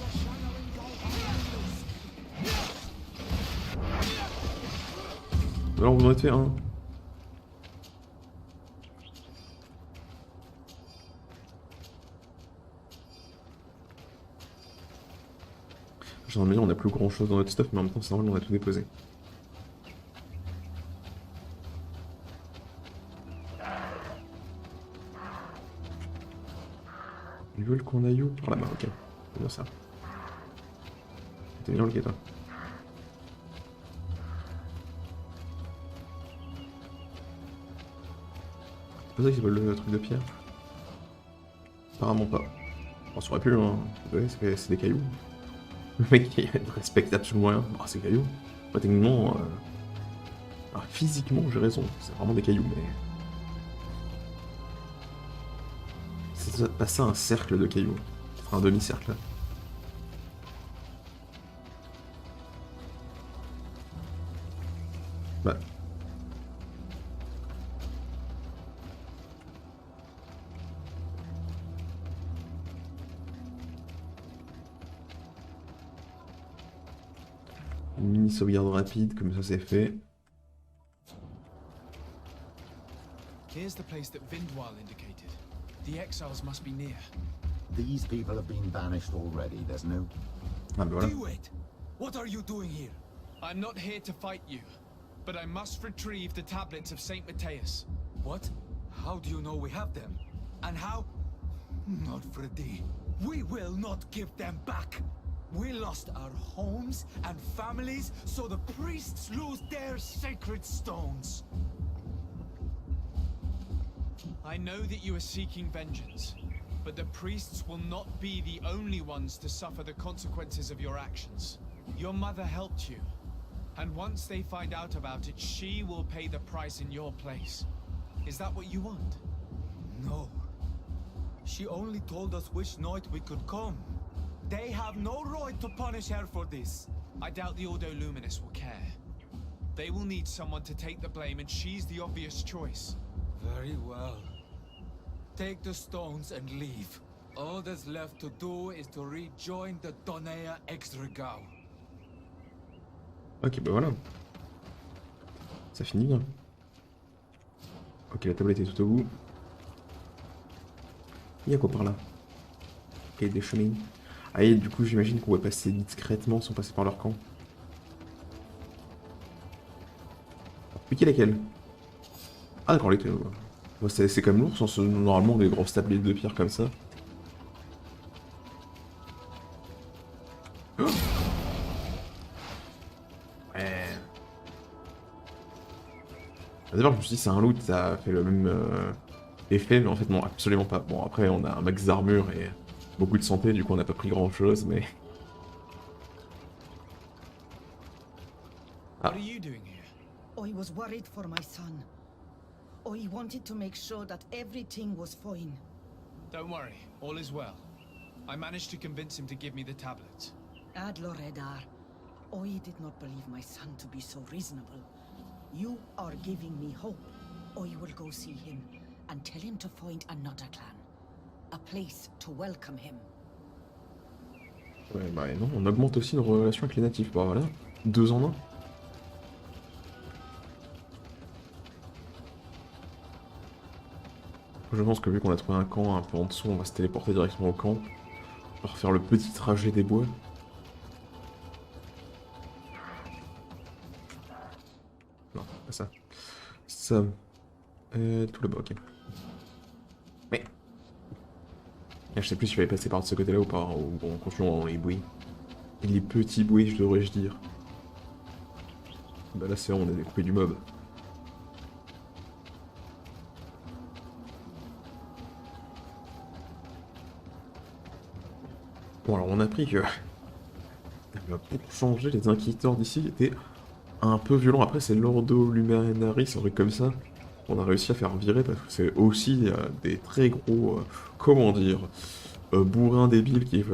Alors, vous en êtes fait un. J'en ai on a plus grand chose dans notre stuff, mais en même temps, c'est normal, on a tout déposé. Ils veulent qu'on aille où? Par là-bas, ok. C'est bien ça. T'es bien le toi. C'est pas ça qu'ils veulent le truc de pierre? Apparemment pas. On saurait plus, hein. C'est des cailloux. Le mec qui respecte absolument rien. Bah, c'est des cailloux. Pas techniquement. Alors, physiquement, j'ai raison. C'est vraiment des cailloux, mais. C'est pas ça un cercle de cailloux. Enfin, un demi-cercle. Bah. Une mini sauvegarde rapide, comme ça c'est fait.
Here's the place that Vindwal indicated. The exiles must be near.
These people have been banished already. There's no...
Ah bah voilà.
Wait! What are you doing here?
I'm not here to fight you, but I must retrieve the tablets of Saint Matthias.
What? How do you know we have them? And how? Not for a day. We will not give them back. We lost our homes and families, so the priests lose their sacred stones.
I know that you are seeking vengeance, but the priests will not be the only ones to suffer the consequences of your actions. Your mother helped you, and once they find out about it, she will pay the price in your place. Is that what you want?
No. She only told us which night we could come. They have no right to punish her for this.
I doubt the Ordo Luminous will care. They will need someone to take the blame, and she's the obvious choice.
Very well. Take the stones and leave. All that's left to do is to rejoin the Donea Exregao.
Ok, bah voilà. Ça finit bien. Ok, la tablette est tout au bout. Il y a quoi par là? Ok, des chemins. Ah, et du coup, j'imagine qu'on va passer discrètement sans passer par leur camp. Piquer laquelle? Ah, d'accord, les... Bon, c'est quand même lourd, sans normalement des grosses tablettes de pierre comme ça. Oh, ouais. D'abord, je me suis dit, c'est un loot, ça fait le même effet, mais en fait, non, absolument pas. Bon, après, on a un max d'armure et beaucoup de santé, du coup, on n'a pas pris grand chose, mais.
What are you doing here?
I was worried for my son. I wanted to make sure that everything was fine.
Don't worry, all is well. I managed to convince him to give me the tablets.
Adlor Edar, I did not believe my son to be so reasonable. You are giving me hope. I will go see him and tell him to find another clan. A place to welcome him.
Ouais, bah non, on augmente aussi nos relations avec les natifs. Bah voilà, 2 en 1. Je pense que vu qu'on a trouvé un camp un peu en dessous, on va se téléporter directement au camp. Pour faire le petit trajet des bois. Non, pas ça. Ça. Tout là-bas, ok. Mais. Je sais plus si je vais passer par de ce côté-là ou par. Ou bon, continuons dans les bruits. Les petits bruits, je devrais-je dire. Bah là, c'est bon, on a découpé du mob. Bon, alors on a appris que pour changer, les inquisiteurs d'ici étaient un peu violents. Après, c'est l'Ordo Luminaris, un truc comme ça. On a réussi à faire virer parce que c'est aussi des très gros, comment dire, bourrins débiles qui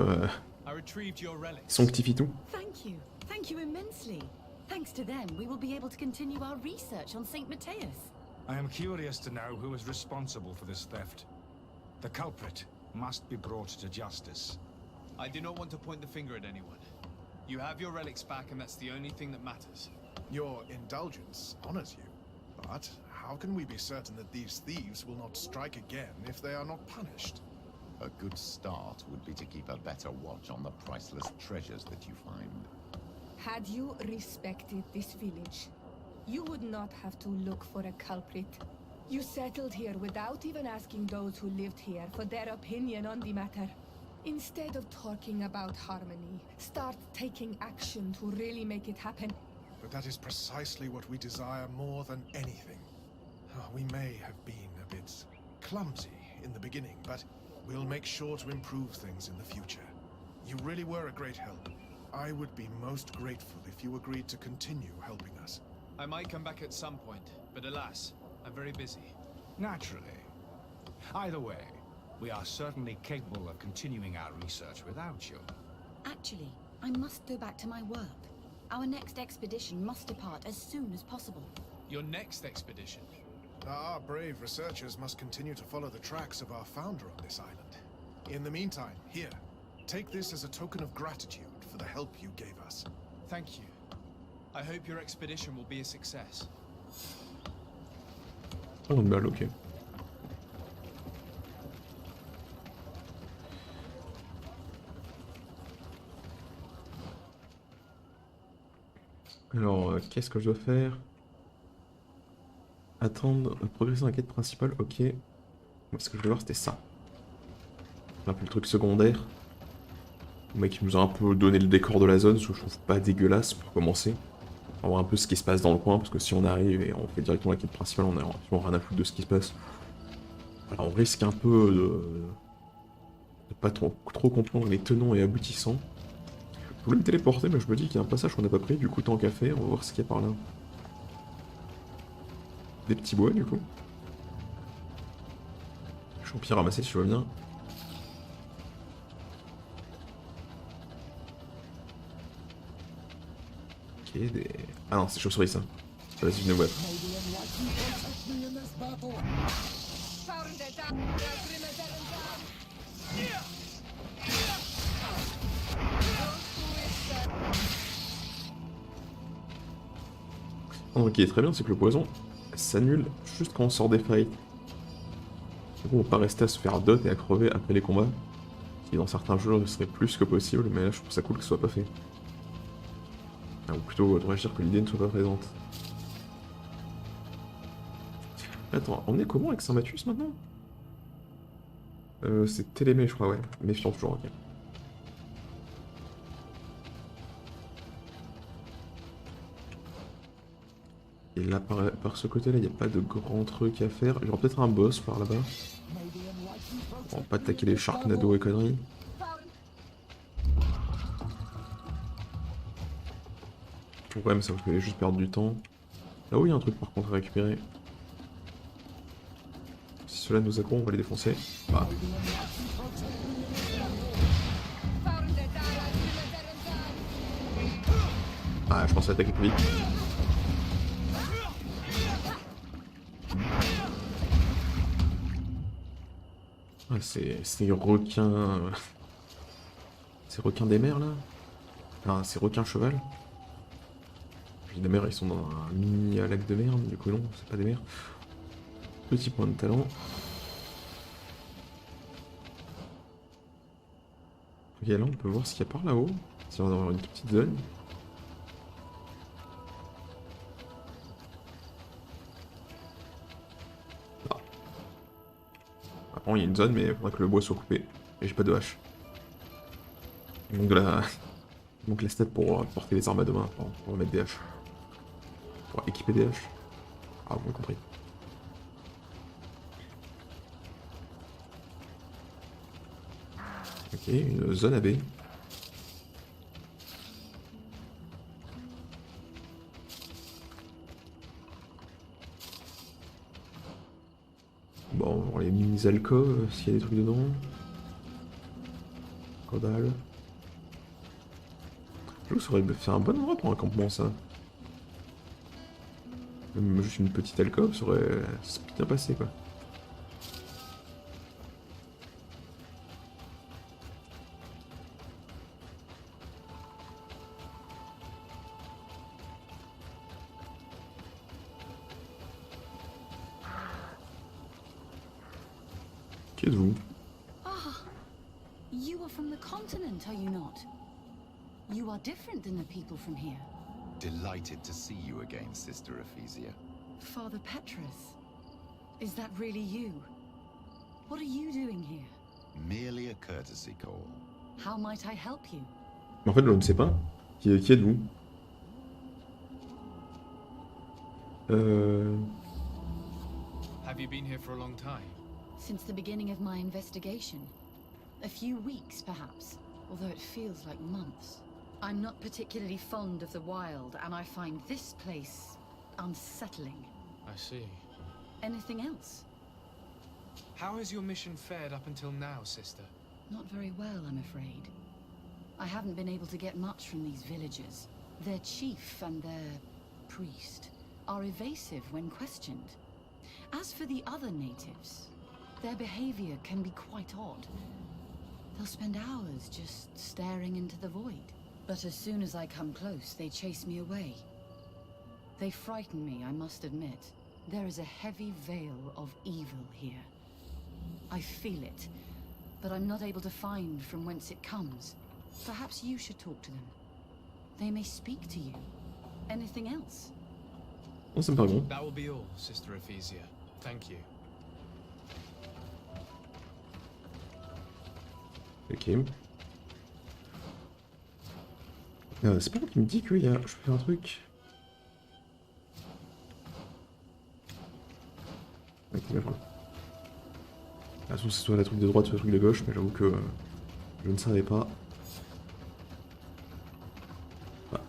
sanctifient tout.
Thank you immensely. Thanks to them, we will be able to continue our research on Saint Matthias.
I am curious to know who is responsible for this theft. The culprit must be brought to justice.
I do not want to point the finger at anyone. You have your relics back, and that's the only thing that matters.
Your indulgence honors you, but how can we be certain that these thieves will not strike again if they are not punished?
A good start would be to keep a better watch on the priceless treasures that you find.
Had you respected this village, you would not have to look for a culprit. You settled here without even asking those who lived here for their opinion on the matter. Instead of talking about harmony, start taking action to really make it happen.
But that is precisely what we desire more than anything. We may have been a bit clumsy in the beginning, but we'll make sure to improve things in the future. You really were a great help. I would be most grateful if you agreed to continue helping us.
I might come back at some point, but alas, I'm very busy.
Naturally. Either way, we are certainly capable of continuing our research without you.
Actually, I must go back to my work. Our next expedition must depart as soon as possible.
Your next expedition?
Our brave researchers must continue to follow the tracks of our founder on this island. In the meantime, here, take this as a token of gratitude for the help you gave us.
Thank you. I hope your expedition will be a success.
Oh, une balle, ok. Alors, qu'est-ce que je dois faire? Attendre, progresser dans la quête principale, ok. Moi, ce que je voulais voir, c'était ça. Un peu le truc secondaire. Le mec qui nous a un peu donné le décor de la zone, ce que je trouve pas dégueulasse pour commencer. On va voir un peu ce qui se passe dans le coin, parce que si on arrive et on fait directement la quête principale, on a absolument rien à foutre de ce qui se passe. Alors on risque un peu de pas trop comprendre les tenants et aboutissants. Je voulais me téléporter, mais je me dis qu'il y a un passage qu'on n'a pas pris, du coup tant qu'à faire, on va voir ce qu'il y a par là. Des petits bois, du coup. Champi ramassé, si je vois bien. Ok, des... Ah non, c'est chauve-souris, ça. Vas-y, une boîte. Ok, très bien, c'est que le poison s'annule juste quand on sort des fights. Du coup, on va pas rester à se faire dot et à crever après les combats. Qui dans certains jeux ce serait plus que possible, mais là je trouve ça cool que ce soit pas fait. Ou plutôt, devrais-je dire que l'idée ne soit pas présente. Attends, on est comment avec Saint-Mathius maintenant? C'est Télémé, je crois, ouais. Méfiant toujours, ok. Et là, par ce côté-là, il n'y a pas de grand truc à faire. Il y aura peut-être un boss par là-bas. On va pas attaquer les Sharknado et conneries. Le problème, c'est que je vais juste perdre du temps. Là-haut, il y a un truc par contre à récupérer. Si cela nous accroît, on va les défoncer. Bah. Ah, je pensais attaquer plus vite. Ah, c'est requins... C'est requins des mers, là? Enfin, c'est requins cheval. Puis des mers, ils sont dans un mini lac de merde, du coup non, c'est pas des mers. Petit point de talent. Ok, là on peut voir ce qu'il y a par là-haut. Si on va avoir une petite zone. Ah. Apparemment il y a une zone, mais il faudrait que le bois soit coupé. Et j'ai pas de hache. Donc de la... Donc la stat pour porter les armes à deux mains, pour mettre des haches. Pour équiper des haches. Ah, vous m'avez compris. Ok, une zone AB. Bon, on va voir les mini-alcoves, s'il y a des trucs dedans. Caudale. Je trouve que ça aurait fait un bon endroit pour un campement, ça. Même juste une petite alcôve, ça aurait bien passé, quoi. Qui êtes-vous?
Ah, you are from the continent, are you not? You are different than the people from here.
Delighted to see you again, Sister Ephesia.
Father Petrus, is that really you? What are you doing here?
Merely a courtesy call.
How might I help you?
En fait, je ne sais pas. Qui êtes-vous?
Have you been here for a long time?
Since the beginning of my investigation. A few weeks, perhaps, although it feels like months. I'm not particularly fond of the wild, and I find this place unsettling.
I see.
Anything else?
How has your mission fared up until now, sister?
Not very well, I'm afraid. I haven't been able to get much from these villagers. Their chief and their priest are evasive when questioned. As for the other natives, their behavior can be quite odd. They'll spend hours just staring into the void. But as soon as I come close, they chase me away. They frighten me, I must admit. There is a heavy veil of evil here. I feel it, but I'm not able to find from whence it comes. Perhaps you should talk to them. They may speak to you. Anything else?
Oh, ça me paraît bon.
That will be all, Sister Ephesia. Thank you.
Ok. C'est pas moi qui me dit que je peux faire un truc. Ok, d'accord. De toute façon, c'est soit le truc de droite, soit le truc de gauche, mais j'avoue que je ne savais pas. Ah.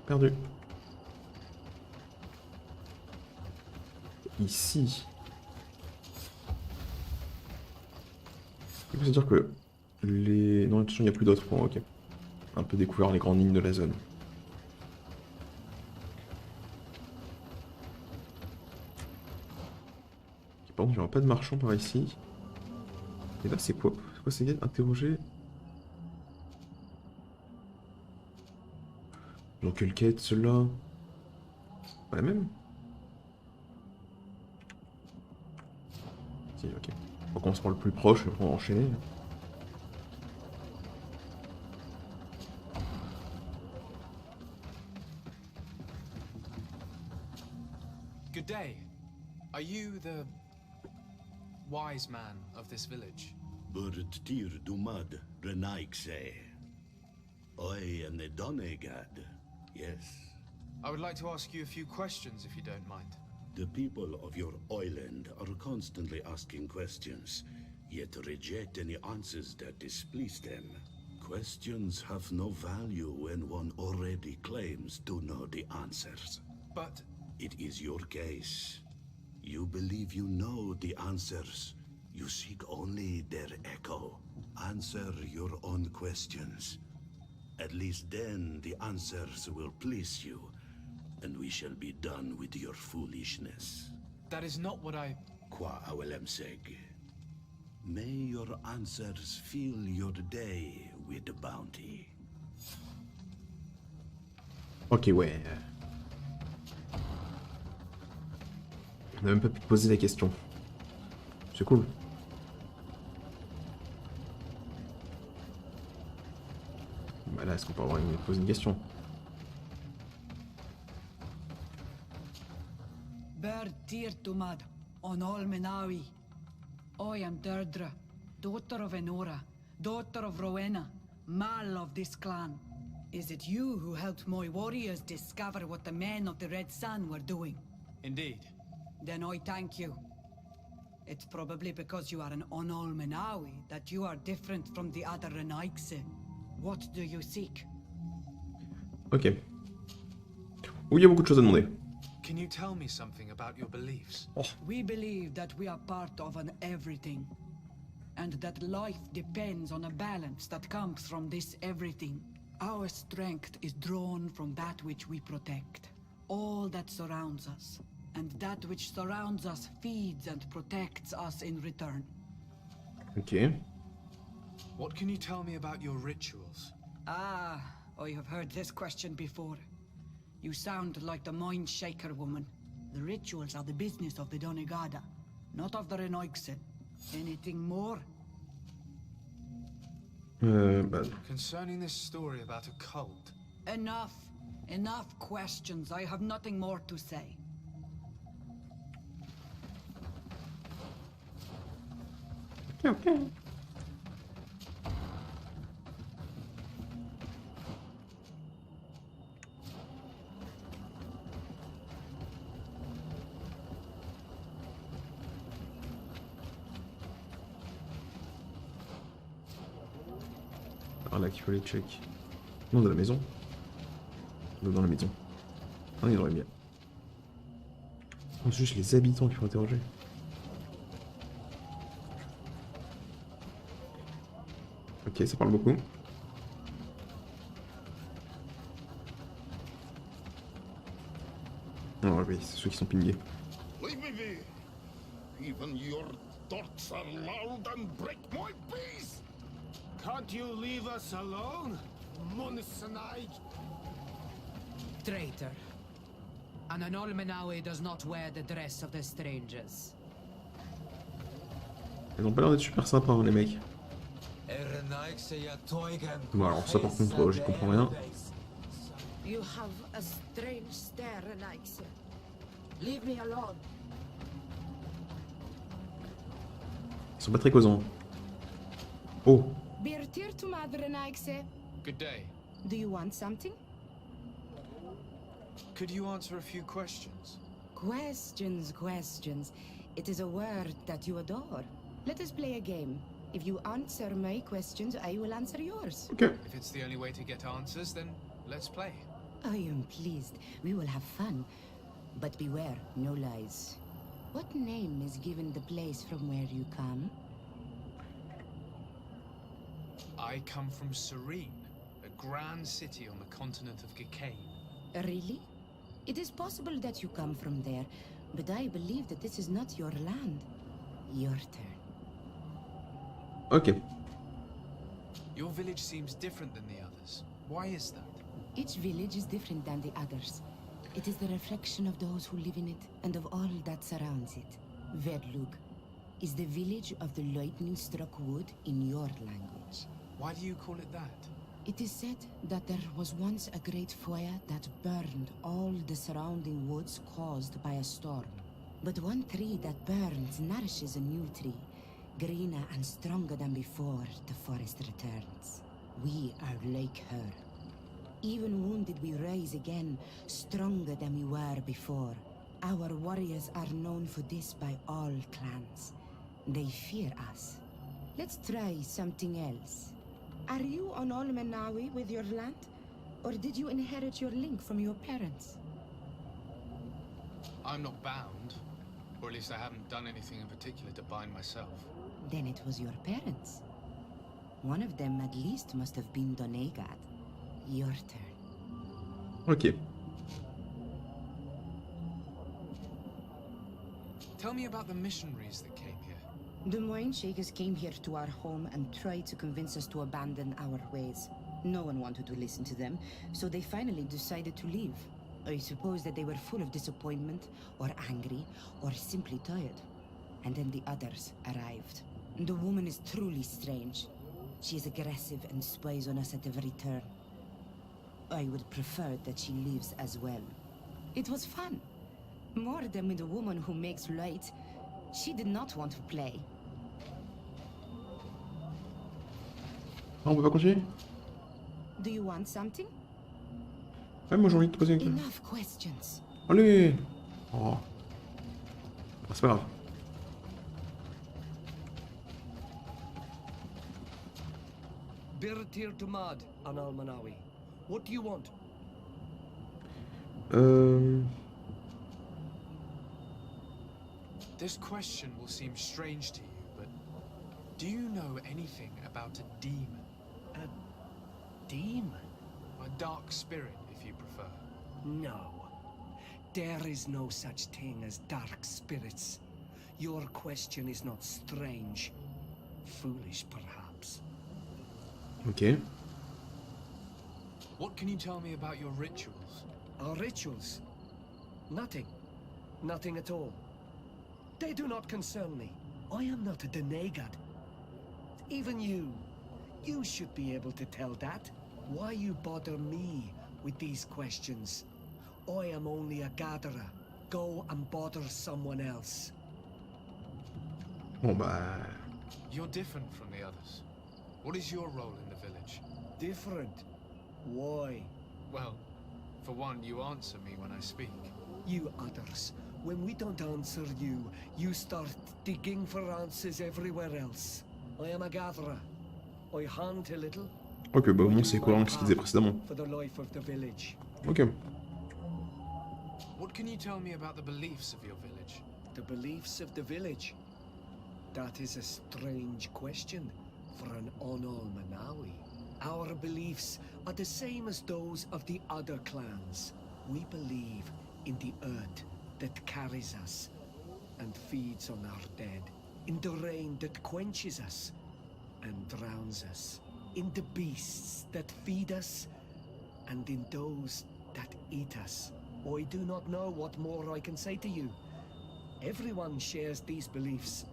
Perdu. Ici. Du coup, c'est-à-dire que les... Non, attention, il n'y a plus d'autres points, ok. Un peu découvert les grandes lignes de la zone. Ok, par contre, il n'y aura pas de marchand par ici. Et là, c'est quoi? C'est quoi ces gars? Interroger. Dans quelle quête, celle-là? Pas la même? Si, ok. On commence par le plus proche, et on va enchaîner.
Good day. Are you the wise man of this village?
Tir Dumad Renaikse. I am the Donegad, yes.
I would like to ask you a few questions if you don't mind.
The people of your island are constantly asking questions, yet reject any answers that displease them. Questions have no value when one already claims to know the answers.
But
it is your case. You believe you know the answers. You seek only their echo. Answer your own questions. At least then the answers will please you, and we shall be done with your foolishness.
that is not what I...
Qua awelemseg. May your answers fill your day with bounty.
Ok, ouais. On n'a même pas pu poser la question. C'est cool. Bah là, est-ce qu'on peut avoir poser une question?
Tir Dumad, on Olmenawi. I am Deirdre, daughter of Enora, daughter of Rowena, Mal of this clan. Is it you who helped my warriors discover what the men of the Red Sun were doing?
Indeed.
Then I thank you. It's probably because you are an Onolmenawi that you are different from the other Renaikse. What do you seek?
Ok. Oui, il y a beaucoup de choses à demander.
Can you tell me something about your beliefs?
Oh.
We believe that we are part of an everything, and that life depends on a balance that comes from this everything. Our strength is drawn from that which we protect, all that surrounds us, and that which surrounds us feeds and protects us in return.
Ok.
What can you tell me about your rituals?
Ah, I have heard this question before. You sound like the Mind Shaker woman. The rituals are the business of the Donegada, not of the Renoikse. Anything more?
Concerning this story about a cult.
Enough. Enough questions. I have nothing more to say.
Ok. Par là qu'il faut les check. Non, de la maison. Dans la maison. Ah, il aurait bien. C'est juste les habitants qu'il faut interroger. Ok, ça parle beaucoup. Oh oui, c'est ceux qui sont pingés.
Leave me be. Even your thoughts are loud and break my peace.
Can't you leave us alone?
Munisanaid.
Traitor. An Anolmenawi does not wear the dress of the strangers.
Ils ont pas l'air d'être super sympas, hein, les mecs. Bon, alors ça par contre, j'y comprends rien.
You have a strange stare, Alex. Leave me alone.
Ils sont pas très causants. Oh.
Birtir to Madre Naixe.
Good day.
Do you want something?
Could you answer a few questions?
Questions. It is a word that you adore. Let us play a game. If you answer my questions, I will answer yours.
Okay.
If it's the only way to get answers, then let's play.
I am pleased. We will have fun. But beware, no lies. What name is given the place from where you come?
I come from Serene, a grand city on the continent of Gicane.
Really? It is possible that you come from there, but I believe that this is not your land. Your turn.
Ok.
Your village seems different than the others. Why is that?
Each village is different than the others. It is the reflection of those who live in it and of all that surrounds it. Verdlug is the village of the lightning-struck wood in your language.
Why do you call it that?
It is said that there was once a great fire that burned all the surrounding woods caused by a storm. But one tree that burns nourishes a new tree, greener and stronger than before the forest returns. We are like her. Even wounded, we rise again, stronger than we were before. Our warriors are known for this by all clans. They fear us. Let's try something else. Are you on Olmenawi with your land? Or did you inherit your link from your parents?
I'm not bound. Or at least I haven't done anything in particular to bind myself.
Then it was your parents. One of them at least must have been Doneigad. Your turn.
Ok.
Tell me about the missionaries that came here.
The Moine Shakers came here to our home and tried to convince us to abandon our ways. No one wanted to listen to them, so they finally decided to leave. I suppose that they were full of disappointment, or angry, or simply tired. And then the others arrived. The woman is truly strange. She is aggressive and spies on us at every turn. I would prefer that she leaves as well. It was fun. More than with a woman who makes light. She did not want to play.
Ah, on peut pas continuer?
Do you want something?
Ouais, moi j'ai envie de te poser une question.
Enough questions.
Allez! Oh. Ah, c'est pas grave.
Birtir to Mad, Anal Manawi. What do you want?
This question will seem strange to you, but do you know anything about a demon?
A demon?
A dark spirit, if you prefer.
No. There is no such thing as dark spirits. Your question is not strange. Foolish, perhaps.
Ok.
What can you tell me about your rituals?
Our rituals? Nothing. Nothing at all. They do not concern me. I am not a Doneigad. Even you should be able to tell that. Why you bother me with these questions? I am only a gatherer. Go and bother someone else.
Bon bah...
You're different from the others. What is your role in the village?
Different? Why?
Well, for one, you answer me when I speak.
You others, when we don't answer you, you start digging for answers everywhere else. I am a gatherer. I hunt a little.
Ok, bah au moins c'est cohérent avec ce qu'il disait précédemment.
For the life of the village.
Ok.
What can you tell me about the beliefs of your village?
The beliefs of the village? That is a strange question for an Onol Manawi. Our beliefs are the same as those of the other clans. We believe in the earth that carries us and feeds on our dead, in the rain that quenches us and drowns us, in the beasts that feed us and in those that eat us. I do not know what more I can say to you. Everyone shares these beliefs.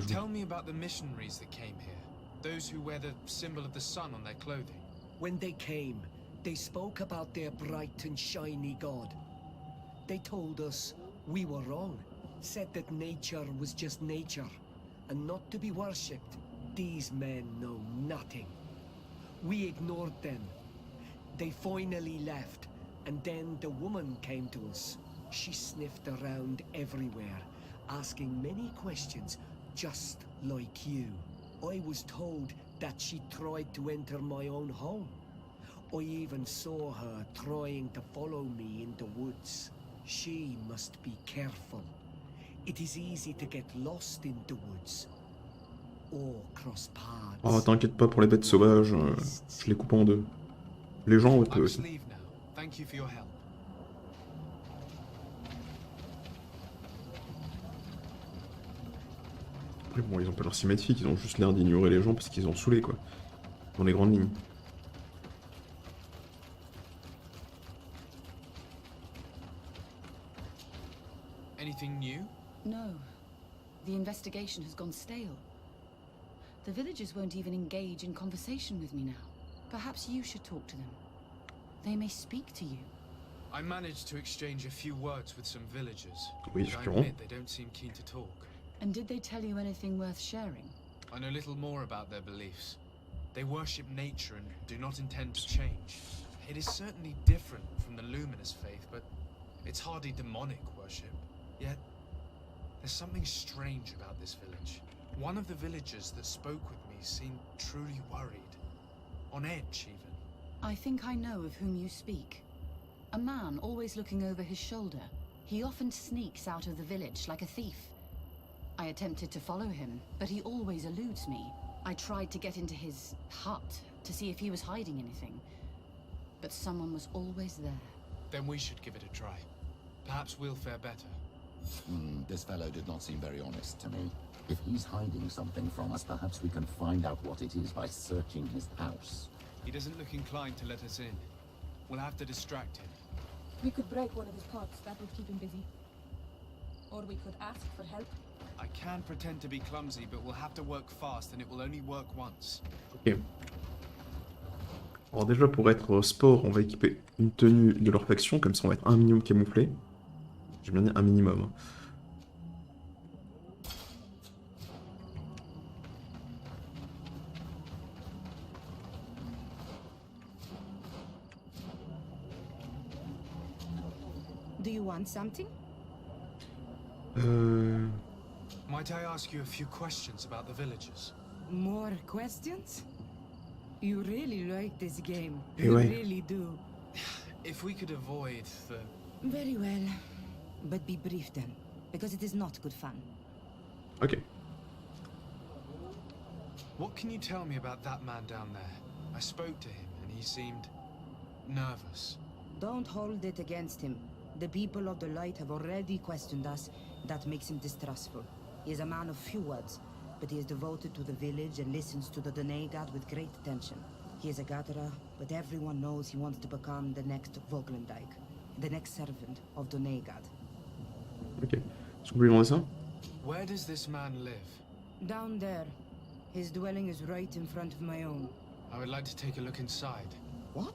Tell me about the missionaries that came here. Those who wear the symbol of the sun on their clothing.
When they came, they spoke about their bright and shiny god. They told us we were wrong, said that nature was just nature, and not to be worshipped. These men know nothing. We ignored them. They finally left, and then the woman came to us. She sniffed around everywhere, asking many questions, just like you. I was told that she tried to enter my own home. I even saw her trying to follow me in the woods. She must be careful. It is easy to get lost in the woods. Or cross paths.
Oh, t'inquiète pas pour les bêtes sauvages, je les coupe en deux. Les gens, ouais,
I
aussi.
must leave now. Thank you for your help.
Après, bon, ils ont pas l'air si magnifiques, ils ont juste l'air d'ignorer les gens parce qu'ils ont saoulé, quoi. Dans les grandes lignes.
Anything new?
No. The investigation has gone stale. The villagers won't even engage in conversation with me now. Perhaps you should talk to them. They may speak to you.
I managed to exchange a few words with some villagers.
Oui,
but I
sûrement.
admit they don't seem keen to talk.
And did they tell you anything worth sharing?
I know little more about their beliefs. They worship nature and do not intend to change. It is certainly different from the luminous faith, but it's hardly demonic worship. Yet, there's something strange about this village. One of the villagers that spoke with me seemed truly worried. On edge, even.
I think I know of whom you speak. A man always looking over his shoulder. He often sneaks out of the village like a thief. I attempted to follow him, but he always eludes me. I tried to get into his hut to see if he was hiding anything, but someone was always there.
Then we should give it a try. Perhaps we'll fare better.
This fellow did not seem very honest to me. If he's hiding something from us, perhaps we can find out what it is by searching his house.
He doesn't look inclined to let us in. We'll have to distract him.
We could break one of his pots, that would keep him busy. Or we could ask for help.
I can pretend to be clumsy, but we'll have to work fast and it will only work once.
Ok. Alors déjà, pour être sport, on va équiper une tenue de leur faction, comme ça on va être un minimum camouflé. J'ai bien dit un minimum. Hein.
Do you want something?
Might I ask you a few questions about the villagers?
More questions? You really like this game.
Eh
You
ouais.
really do.
If we could avoid the...
Very well. But be brief then, because it is not good fun.
Ok.
What can you tell me about that man down there? I spoke to him and he seemed nervous.
Don't hold it against him. The people of the light have already questioned us. That makes him distrustful. He is a man of few words, but he is devoted to the village and listens to the Donegad with great attention. He is a gatherer, but everyone knows he wants to become the next Voglendijk, the next servant of Donegad.
Ok. Est-ce qu'on peut lui demander ça?
Where does this man live?
Down there. His dwelling is right in front of my own.
I would like to take a look inside.
What?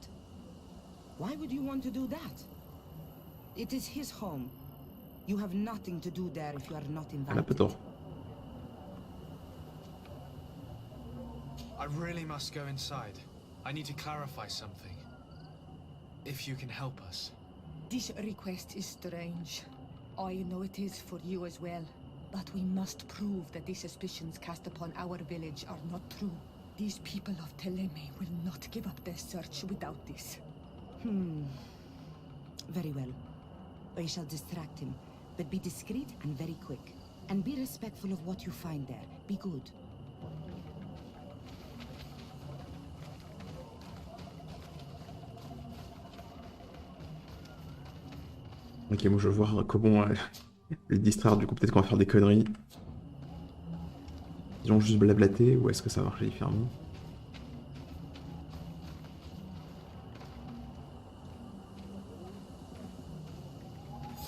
Why would you want to do that? It is his home. You have nothing to do there if you are not
Elle a
invited.
pas tort.
I really must go inside. I need to clarify something. If you can help us.
This request is strange. I know it is for you as well. But we must prove that the suspicions cast upon our village are not true. These people of Teleme will not give up their search without this.
Very well. I shall distract him, but be discreet and very quick. And be respectful of what you find there. Be good.
Ok, moi je vais voir comment les distraire, du coup peut-être qu'on va faire des conneries. Ils ont juste blablaté, ou est-ce que ça va marcher différemment?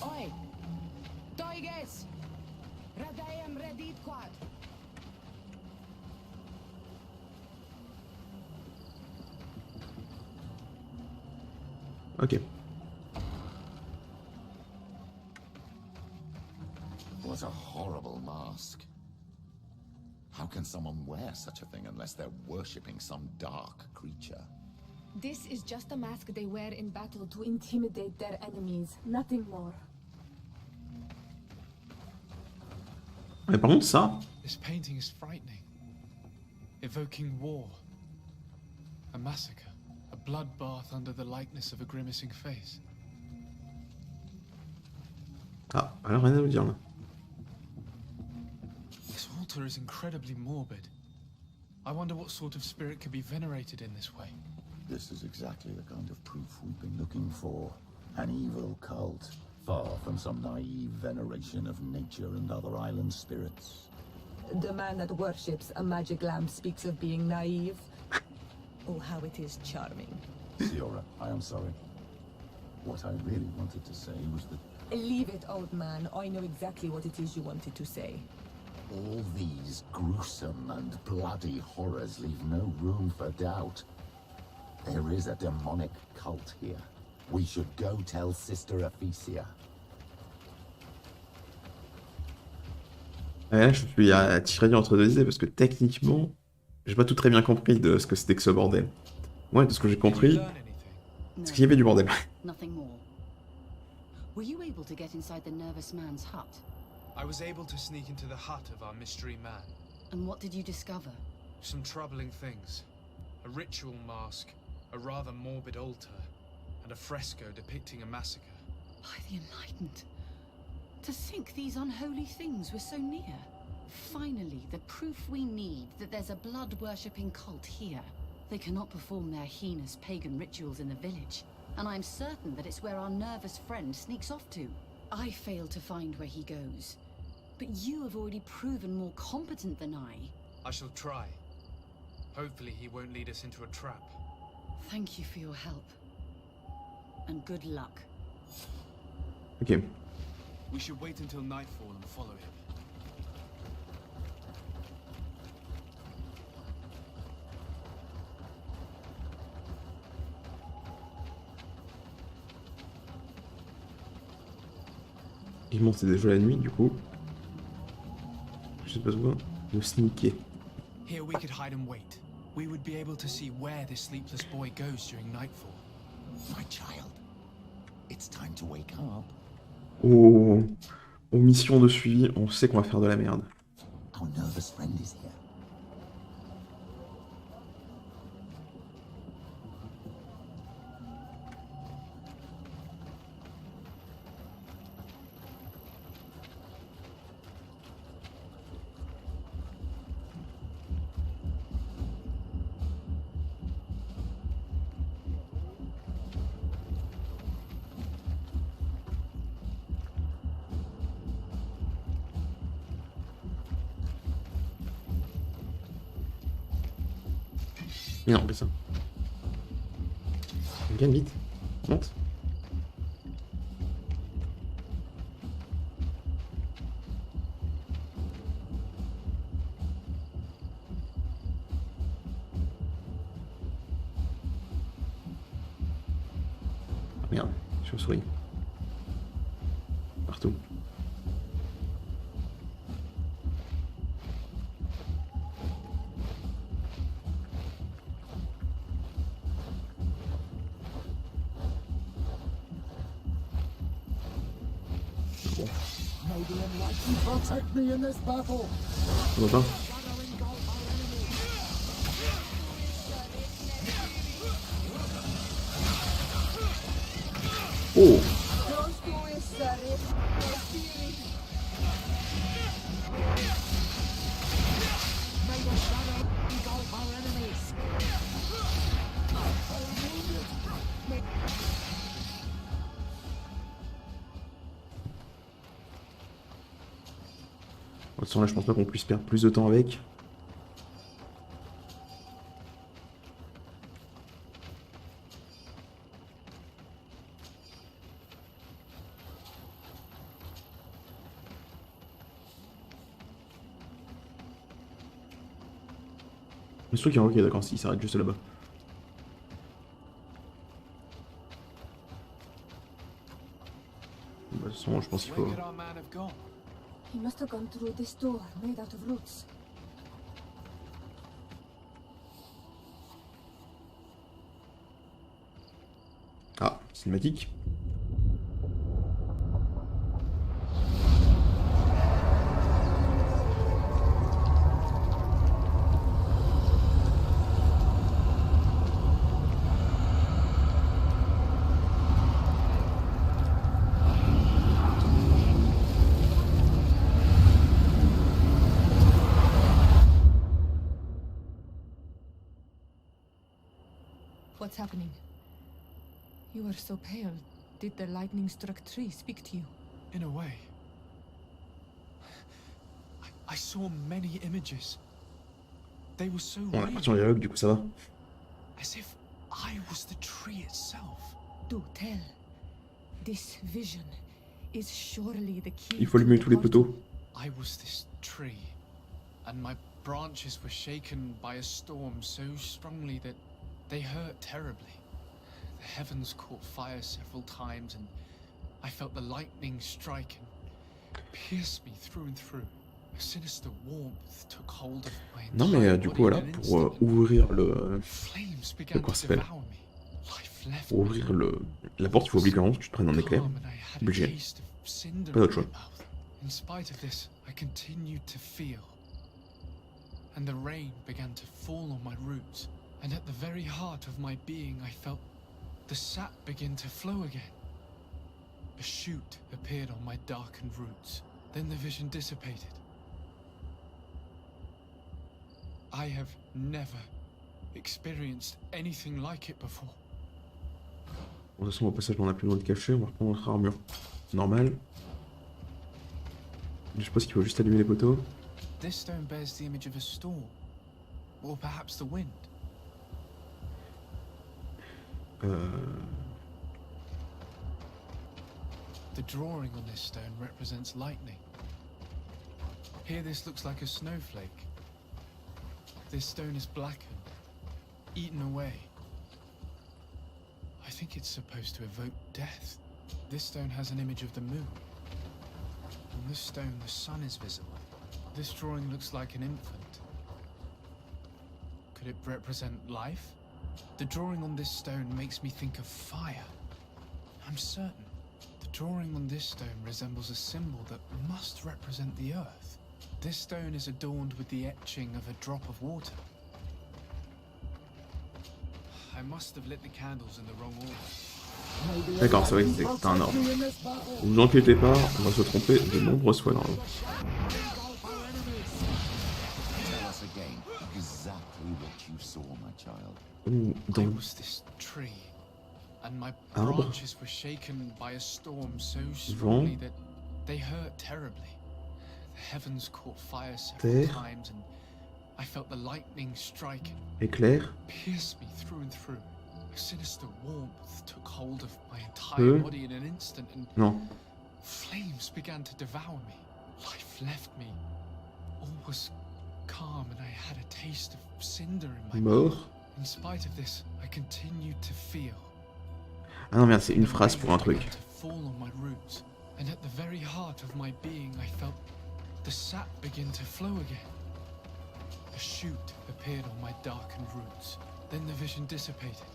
Oi! Toiges! Radayam Redit Quad!
Ok.
What a horrible mask. How can someone wear such a thing unless they're worshipping some dark creature?
This is just a mask they wear in battle to intimidate their enemies, nothing more.
Mais par contre, ça.
This painting is frightening. Evoking war. A massacre. A bloodbath under the likeness of a grimacing face.
Ah, alors rien à nous dire là.
This altar is incredibly morbid. I wonder what sort of spirit could be venerated in this way.
This is exactly the kind of proof we've been looking for. An evil cult, far from some naive veneration of nature and other island spirits.
The man that worships a magic lamp speaks of being naive. Oh, how it is charming.
Siora, I am sorry. What I really wanted to say was that...
Leave it, old man. I know exactly what it is you wanted to say.
all these gruesome and bloody horrors leave no room for doubt. There is a demonic cult here. We should go tell Sister Ephesia.
Ouais, là, je suis attiré entre deux idées parce que techniquement, j'ai pas tout très bien compris de ce que c'était que ce bordel. Ouais, de ce que j'ai compris, c'est qu'il y avait du bordel.
Nothing more. Were you able to get inside the nervous man's hut?
I was able to sneak into the hut of our mystery man.
And what did you discover?
Some troubling things. A ritual mask, a rather morbid altar, and a fresco depicting a massacre.
By the Enlightened. To think these unholy things were so near. Finally, the proof we need that there's a blood-worshipping cult here. They cannot perform their heinous pagan rituals in the village, and I'm certain that it's where our nervous friend sneaks off to. I failed to find where he goes, but you have already proven more competent than I.
I shall try. Hopefully he won't lead us into a trap.
Thank you for your help. And good luck.
Ok.
We should wait until nightfall and follow him.
Il monte déjà la nuit, du coup. J'ai besoin de sneaker.
Here we could hide and wait. We would be able to see where this sleepless boy goes during nightfall.
My child, it's time to wake up.
Oh, aux missions de suivi, on sait qu'on va faire de la merde.
Our nervous friend is here.
Mais non, mais ça. Gagne vite. Monte. Ah, merde, chauve-souris. Partout.
May the Enlightened protect me in this battle.
On va pas. Oh! De toute façon, là, je pense pas qu'on puisse perdre plus de temps avec. Le truc est ok, d'accord, s'il s'arrête juste là-bas. façon, je pense qu'il faut...
Where could our man have gone?
He must have gone through this door made out of roots.
Ah, cinématique.
What's happening? You are so pale. Did the lightning-struck tree speak to you?
In a way. I saw many images. They were so
On a
real.
parti en dialogue, du coup ça va.
As if I was the tree itself.
Do tell. This vision is surely the key.
Il faut allumer tous les poteaux.
I was this tree, and my branches were shaken by a storm so strongly that they hurt terribly. The heavens caught fire several times, and I felt the lightning strike and pierce me through and through. A sinister warmth took hold of my
Non
entire
mais du
body
coup voilà,
in an
pour
instant.
ouvrir le...
Flames began
Comment
to
ça s'appelle?
devour me. Life left
Pour ouvrir la porte, il faut obligatoirement que tu te prennes un éclair.
calm, and I had a
Obligé.
taste of cinder
Pas d'autre
in
choix.
my mouth. In spite of this, I continued to feel. And the rain began to fall on my roots. And at the very heart of my being, I felt the sap begin to flow again. A shoot appeared on my darkened roots. Then the vision dissipated. I have never experienced anything like it before.
De toute façon, au passage, on a plus le droit de cacher, on va reprendre notre armure. Normal. Je suppose qu'il faut juste allumer les poteaux.
This stone bears the image of a storm, or perhaps the wind. The drawing on this stone represents lightning. Here this looks like a snowflake. This stone is blackened, eaten away. I think it's supposed to evoke death. This stone has an image of the moon. On this stone the sun is visible. This drawing looks like an infant. Could it represent life? The drawing on this stone makes me think of fire. I'm certain. The drawing on this stone resembles a symbol that must represent the earth. This stone is adorned with the etching of a drop of water. I must have lit the candles in the wrong order.
D'accord, c'est vrai que c'est un ordre. Ne vous inquiétez pas, on va se tromper de nombreuses fois dans l'ordre.
Tell us again exactly what you saw, my child.
Ouh,
I
dans...
was this tree, and my
Arbre.
branches were shaken by a storm so strongly that they hurt terribly. The heavens caught fire several
Terre.
times, and I felt the lightning strike
Éclair.
and pierce me through and through. A sinister warmth took hold of my entire
Feu.
body in an instant, and
Non.
flames began to devour me. Life left me. All was calm, and I had a taste of cinder in my
Mort.
mouth. In spite of this, I continued to feel.
Ah non, merde, c'est une phrase pour un truc.
To fall on my roots, and at the very heart of my being, I felt the sap begin to flow again. A shoot appeared on my darkened roots. Then the vision dissipated.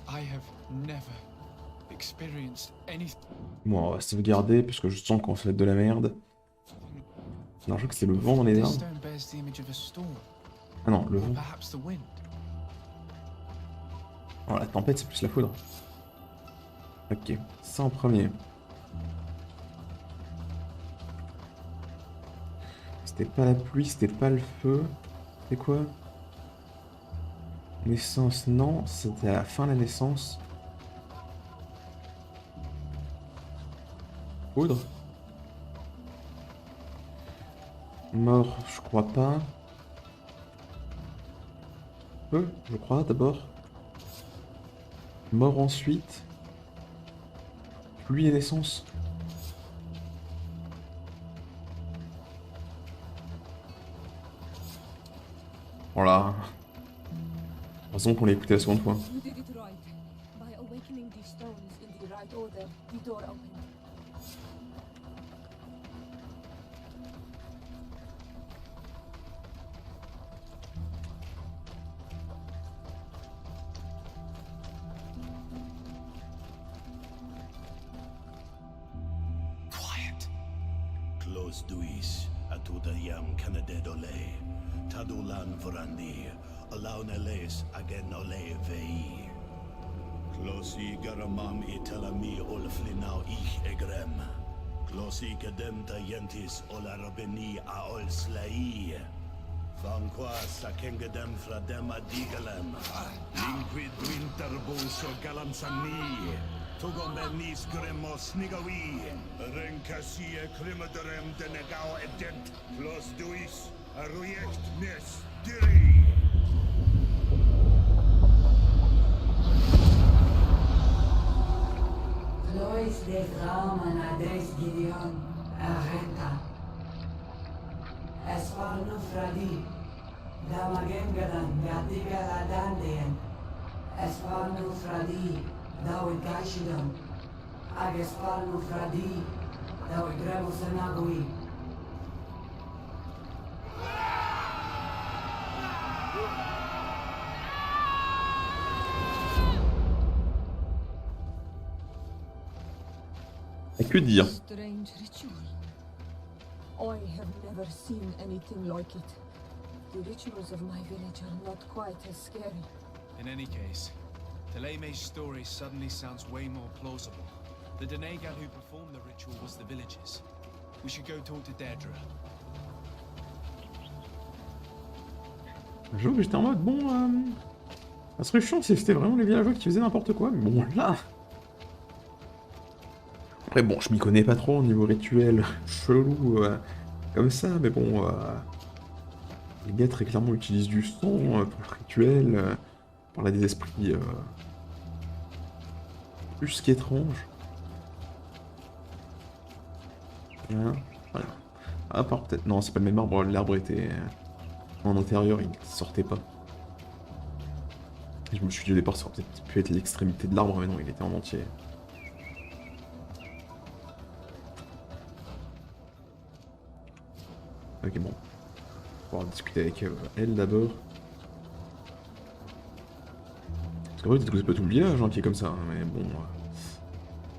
I have never experienced anything.
Bon, on va sauvegarder parce que je sens qu'on se fait de la merde. Non, je crois que c'est le vent dans les
This
arbres.
stone bears the image of a storm,
Ah non, le
or
vent.
perhaps the wind.
Oh, la tempête, c'est plus la foudre. Ok, ça en premier. C'était pas la pluie, c'était pas le feu. C'est quoi? Naissance, non, c'était à la fin de la naissance. Poudre. Mort, je crois pas. Feu, je crois d'abord. Mort ensuite. Pluie et naissance. Voilà. Heureusement qu'on l'a écouté la seconde fois.
You did it right. By awakening these stones in the right order, the door opened.
Quiet. Close duis, atuda yam canadedole, tadulan vorandi, alauneles again ole vei. Closi garamam itelami olflinau ich egrem. Closi cadenta yentis olarabeni a ol slai. Vanqua sakengedem fradem adigalem. Linquid winterbuso galansani. Tugomenis gremos nigawi. Rencasie crimaderem denegao edent. Clos duis arruiect nes diri.
Lois de Raman ades Gideon arreta. Esparno fradi. Damagengadan yadiga la dandeen. Esparno fradi. Dawe gaishidon. Ag esparno fradi. Dawe gremo senagui.
Et que dire?
Strange ritual. I have never seen anything like it. The rituals of my village are not quite as scary.
In any case, Teleme's story suddenly sounds way more plausible. The Denegal who performed the ritual was the villagers. We should go talk to Deirdre.
J'avoue que j'étais en mode, bon, ça serait chiant si c'était vraiment les villageois qui faisaient n'importe quoi, mais bon, là... Après, bon, je m'y connais pas trop au niveau rituel chelou, comme ça, mais bon, les gars très clairement utilisent du sang pour le rituel, parler des esprits plus qu'étranges. Hein, voilà. À part peut-être... Non, c'est pas le même arbre, l'arbre était en intérieur, il sortait pas. Et je me suis dit au départ, ça aurait peut-être pu être l'extrémité de l'arbre, mais non, il était en entier. Ok, bon. On va discuter avec elle d'abord. Parce qu'en fait, c'est pas tout le village hein, qui est comme ça, hein, mais bon.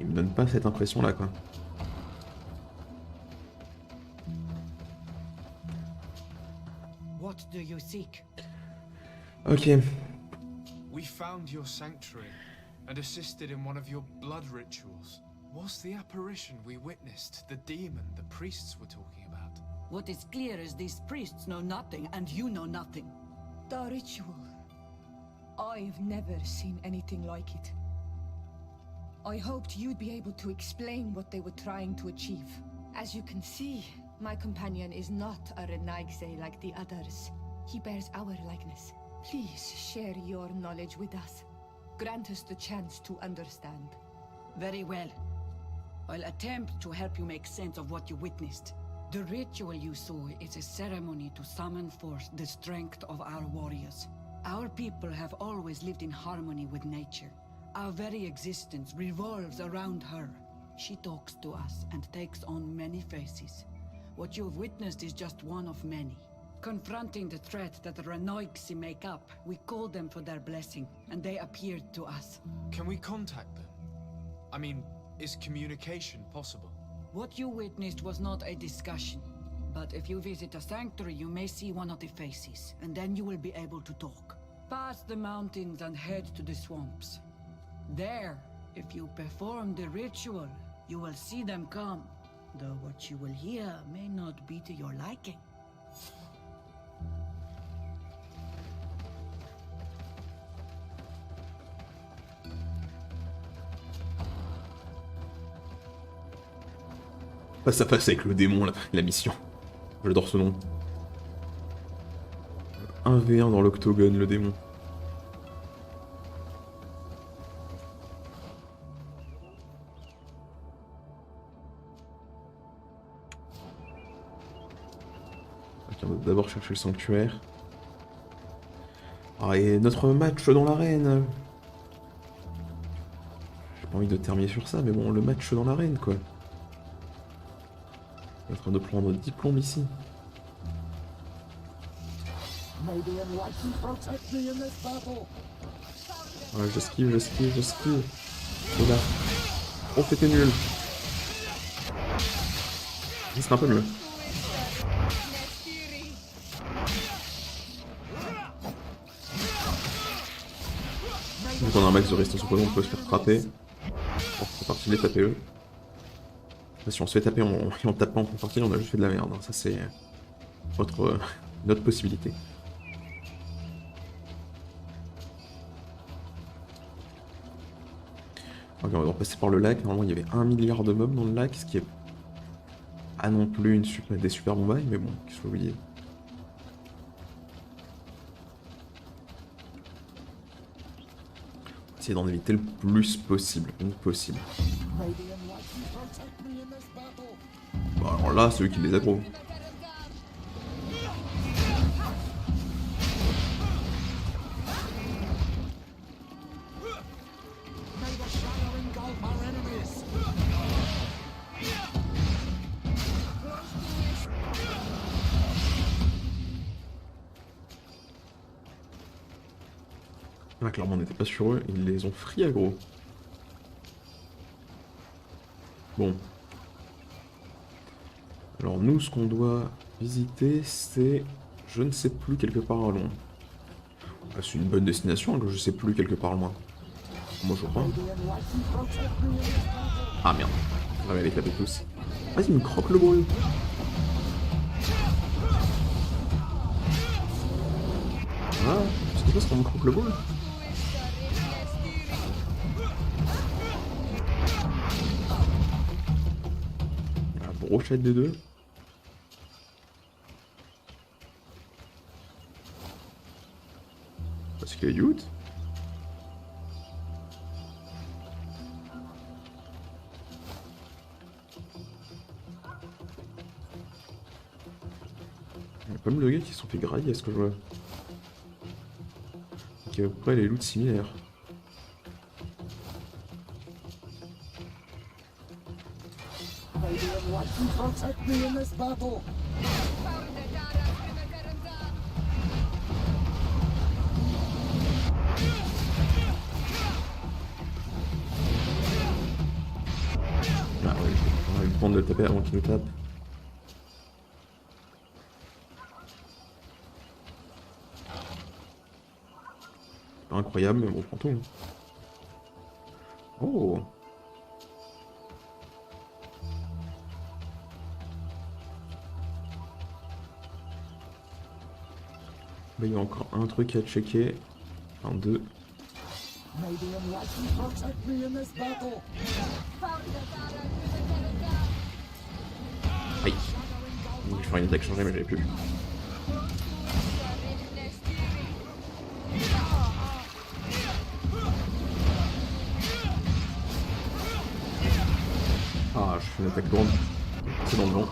Il me donne pas cette impression-là, quoi.
What do you seek?
Ok.
We found your sanctuary and assisted in one of your blood rituals. Was the apparition we witnessed the demon the priests were talking about?
What is clear is these priests know nothing, and you know nothing.
The ritual. I've never seen anything like it. I hoped you'd be able to explain what they were trying to achieve. As you can see, my companion is not a Renaigse like the others. He bears our likeness. Please share your knowledge with us. Grant us the chance to understand.
Very well. I'll attempt to help you make sense of what you witnessed. The ritual you saw is a ceremony to summon forth the strength of our warriors. Our people have always lived in harmony with nature. Our very existence revolves around her. She talks to us and takes on many faces. What you've witnessed is just one of many. Confronting the threat that the Renoixi make up, we called them for their blessing, and they appeared to us.
Can we contact them? I mean, is communication possible?
What you witnessed was not a discussion. But if you visit a sanctuary, you may see one of the faces, and then you will be able to talk. Pass the mountains and head to the swamps. There, if you perform the ritual, you will see them come. Though what you will hear may not be to your liking.
Face à face avec le démon, la mission. J'adore ce nom. 1v1 dans l'octogone, le démon. Ok, on va d'abord chercher le sanctuaire. Ah, et notre match dans l'arène. pas envie de terminer sur ça, mais bon, le match dans l'arène, quoi. On est en train de prendre 10 plombes ici. Ouais, j'esquive. Oh là. Oh, c'était nul. Ce serait un peu mieux. Vu qu'on a un max de résistance au poison, on peut se faire frapper. Bon, c'est parti de les taper eux. Si on se fait taper et on tape pas en partie, on a juste fait de la merde. Ça c'est notre possibilité. Ok, on va passer par le lac. Normalement il y avait 1 milliard de mobs dans le lac, ce qui est pas non plus des super bons bails, mais bon, qu'est-ce que vous voulez. Essayer d'en éviter le plus possible. Bon, alors là, c'est eux qui les aggro. Là, clairement, on n'était pas sur eux, ils les ont free aggro. Bon. Alors nous, ce qu'on doit visiter, c'est... Je ne sais plus, quelque part à loin. Ah, c'est une bonne destination, je sais plus, quelque part loin. Moi, je crois. Ah merde. On va les taper tous. Vas-y, il me croque le bol. Ah, c'est quoi ce qu'on me croque le bol? Brochette des deux. Parce qu'il y a Youth. Il y a pas mal de gars qui se sont fait grailler à ce que je vois. Qui a à peu près les loots similaires.
Protect me in this battle.
Ah ouais, on va eu le temps de le taper avant qu'il nous tape. Pas incroyable, mais bon, prends tout. Oh! Bah, il y a encore un truc à checker. Un, deux. Aïe. Je vais faire une attaque changée, mais j'avais plus. Ah, je fais une attaque lourde. C'est dans le vent.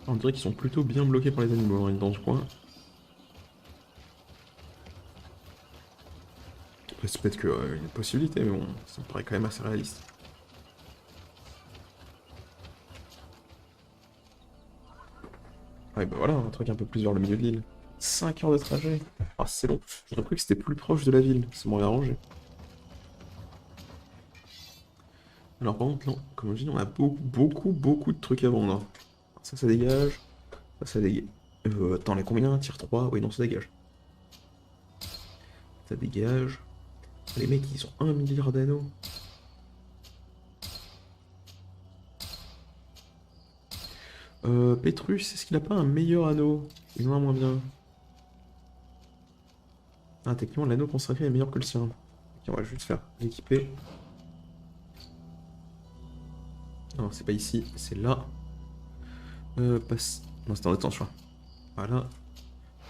On dirait qu'ils sont plutôt bien bloqués par les animaux dans ce coin. Après, c'est peut-être qu'il y a une possibilité, mais bon, ça me paraît quand même assez réaliste. Ouais, bah voilà, un truc un peu plus vers le milieu de l'île. 5 heures de trajet. Ah, c'est long. J'aurais cru que c'était plus proche de la ville. Ça m'aurait arrangé. Alors, par contre, non. Comme je dis, on a beaucoup de trucs à vendre. Ça dégage. Ça dégage. Attends, on a combien? Tier 3? Oui, non, ça dégage. Ça dégage. Les mecs, ils ont 1 milliard d'anneaux. Petrus, est-ce qu'il a pas un meilleur anneau? Il en a un moins bien. Ah, techniquement, l'anneau consacré est meilleur que le sien. Ok, on va juste faire l'équiper. Non, c'est pas ici, c'est là. Passe. Non, c'est en attention. Voilà.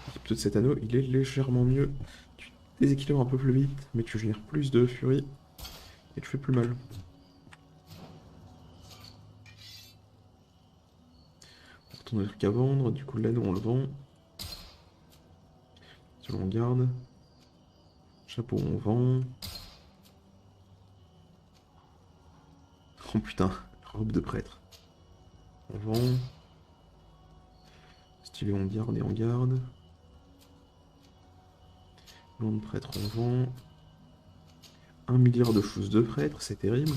L'équipe de cet anneau, il est légèrement mieux. Tu déséquilibres un peu plus vite, mais tu génères plus de furie. Et tu fais plus mal. On retourne des trucs à vendre, du coup l'anneau on le vend. Stylo on garde. Chapeau on vend. Oh putain, robe de prêtre. On vend. Stylo on garde et on garde. Nom de prêtre on vend. 1 milliard de choses de prêtre, c'est terrible.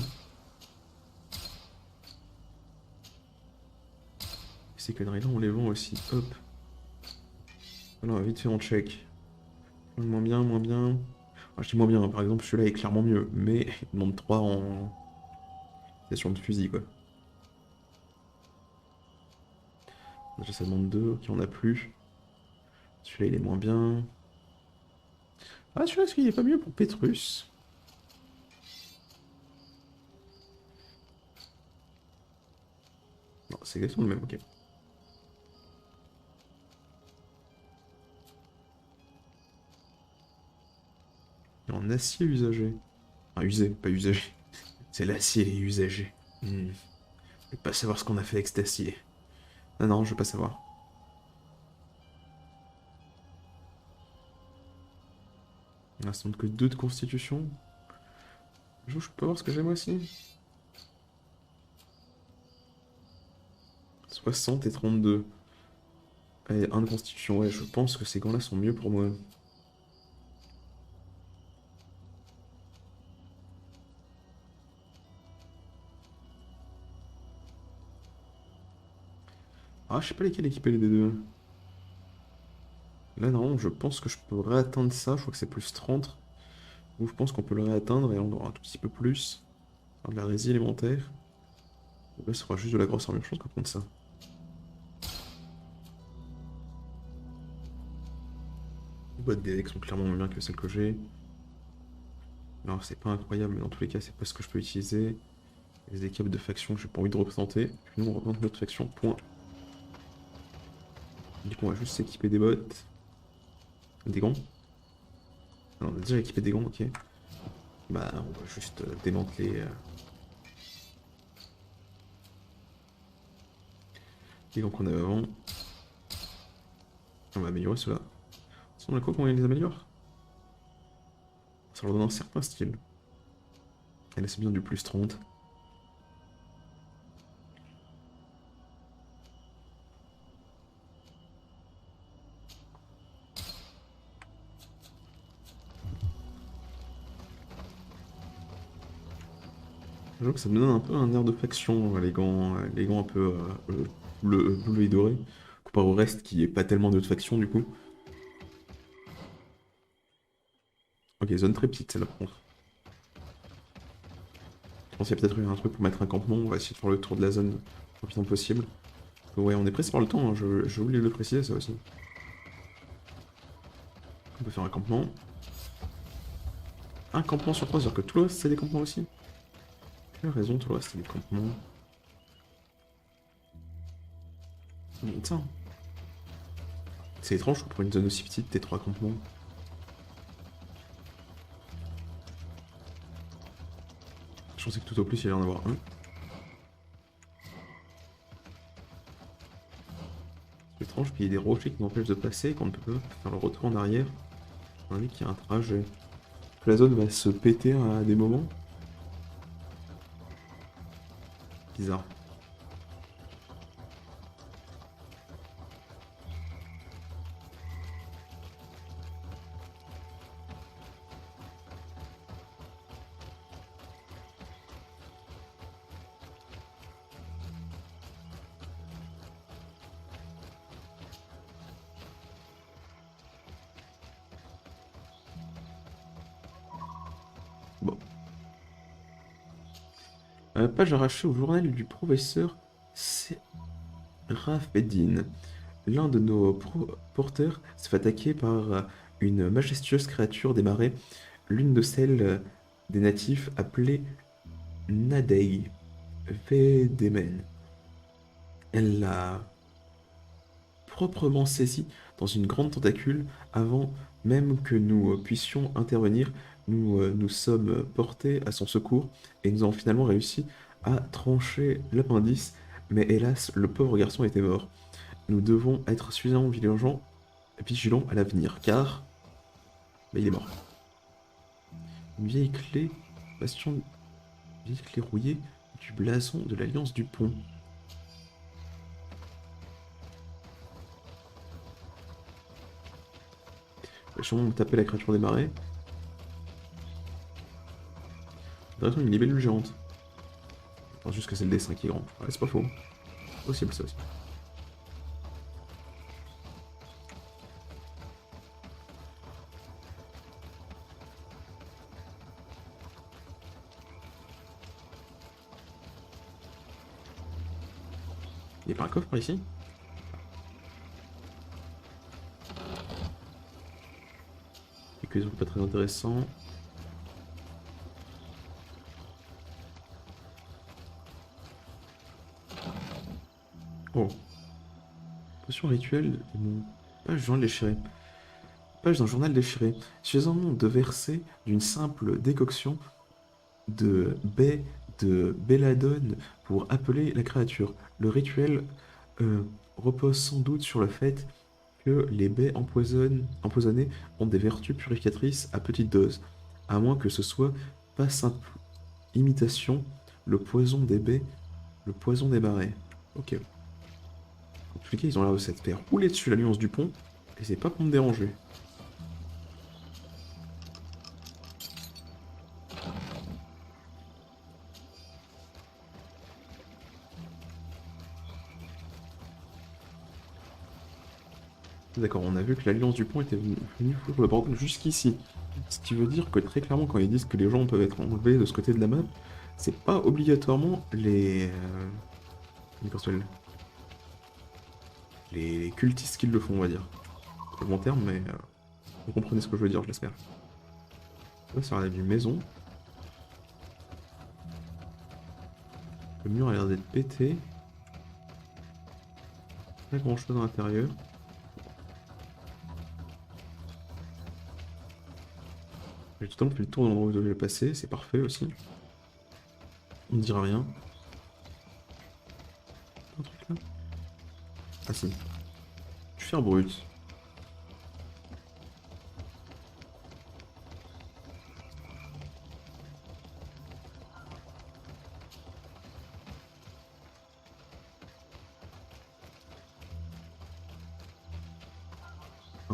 Ces conneries là on les vend aussi, hop. Alors vite fait on check. Moins bien, moins bien. Enfin, je dis moins bien, par exemple celui-là est clairement mieux, mais il demande 3 en station de fusil quoi. Déjà ça demande 2, ok on a plus. Celui-là il est moins bien. Ah celui-là est-ce qu'il est pas mieux pour Petrus? Non, c'est exactement le même, ok. En acier usagé. Enfin, usé, pas usagé. C'est l'acier, il est usagé. Je veux pas savoir ce qu'on a fait avec cet acier. Non, non, je veux pas savoir. Ah, ça montre que 2 de constitution. Je peux voir ce que j'ai moi aussi. 60 et 32. Allez, 1 de constitution, ouais, je pense que ces gants-là sont mieux pour moi. Ah, je sais pas lesquels équiper les D2. Là, non, je pense que je peux réatteindre ça. Je crois que c'est plus 30. Donc je pense qu'on peut le réatteindre et on aura un tout petit peu plus. Faire de la résine élémentaire. Donc là, ce sera juste de la grosse armure. Je pense qu'on compte ça. Les bottes des decks sont clairement moins bien que celles que j'ai. Alors, c'est pas incroyable, mais dans tous les cas, c'est pas ce que je peux utiliser. Les décaps de faction que j'ai pas envie de représenter. Puis nous, on représente notre faction, point. Du coup, on va juste s'équiper des bottes. Des gants. Ah non, on a déjà équipé des gants, ok. Bah, on va juste démanteler les gants qu'on avait avant. On va améliorer ceux-là. Sinon, la quoi comment on les améliore? Ça leur donne un certain style. Et là, c'est bien du plus 30. J'avoue que ça me donne un peu un air de faction, les gants un peu bleu et doré, comparé au reste qui est pas tellement de faction du coup. Ok, zone très petite celle-là par contre. Je pense qu'il y a peut-être eu un truc pour mettre un campement, on va essayer de faire le tour de la zone le plus rapidement possible. Ouais, on est pressé par le temps, hein, j'ai oublié de le préciser ça aussi. On peut faire un campement. Un campement sur 3, c'est-à-dire que tout le reste c'est des campements aussi. Quelle raison, tout le reste c'est des campements. Putain. C'est étrange pour une zone aussi petite, t'es 3 campements. Je pensais que tout au plus il allait en avoir un. C'est étrange, puis il y a des rochers qui m'empêchent de passer, qu'on ne peut pas faire le retour en arrière. On indique qu'il y a un trajet. Que la zone va se péter à des moments. Bizarre. Bon. Page arrachée au journal du professeur Serafeddin. L'un de nos porteurs se fait attaquer par une majestueuse créature des marais, l'une de celles des natifs appelée Nadei Vedemen. Elle l'a proprement saisi dans une grande tentacule avant même que nous puissions intervenir. Nous sommes portés à son secours et nous avons finalement réussi à trancher l'appendice, mais hélas, le pauvre garçon était mort. Nous devons être suffisamment vigilants à l'avenir, car Bah, il est mort. Une vieille clé, bastion, une vieille clé rouillée du blason de l'Alliance du Pont. Je vais sûrement me taper la créature des marais. Intéressant, une libellule géante. Je pense juste que c'est le dessin qui est grand. Ouais, c'est pas faux. Possible, ça aussi. Il n'y a pas un coffre par ici? Et que pas très intéressant. Oh. Potion rituelle et mon page journal déchiré. Page d'un journal déchiré. Suffisamment de versets d'une simple décoction de baies de belladone pour appeler la créature. Le rituel repose sans doute sur le fait que les baies empoisonnées ont des vertus purificatrices à petite dose, à moins que ce soit pas simple imitation, le poison des baies, le poison des marais. Ok. En tous les cas, ils ont l'air de s'être fait rouler dessus l'Alliance du Pont, et c'est pas pour me déranger. D'accord, on a vu que l'Alliance du Pont était venue foutre le bordel jusqu'ici. Ce qui veut dire que très clairement, quand ils disent que les gens peuvent être enlevés de ce côté de la map, c'est pas obligatoirement les cultistes qui le font, on va dire. C'est pas le bon terme, mais vous comprenez ce que je veux dire, je l'espère. Ça a l'air d'une maison. Le mur a l'air d'être pété. Pas grand chose à l'intérieur. J'ai totalement fait le tour de l'endroit où je devais passer, c'est parfait aussi. On ne dira rien. Un truc là? Ah si. Du fer brut.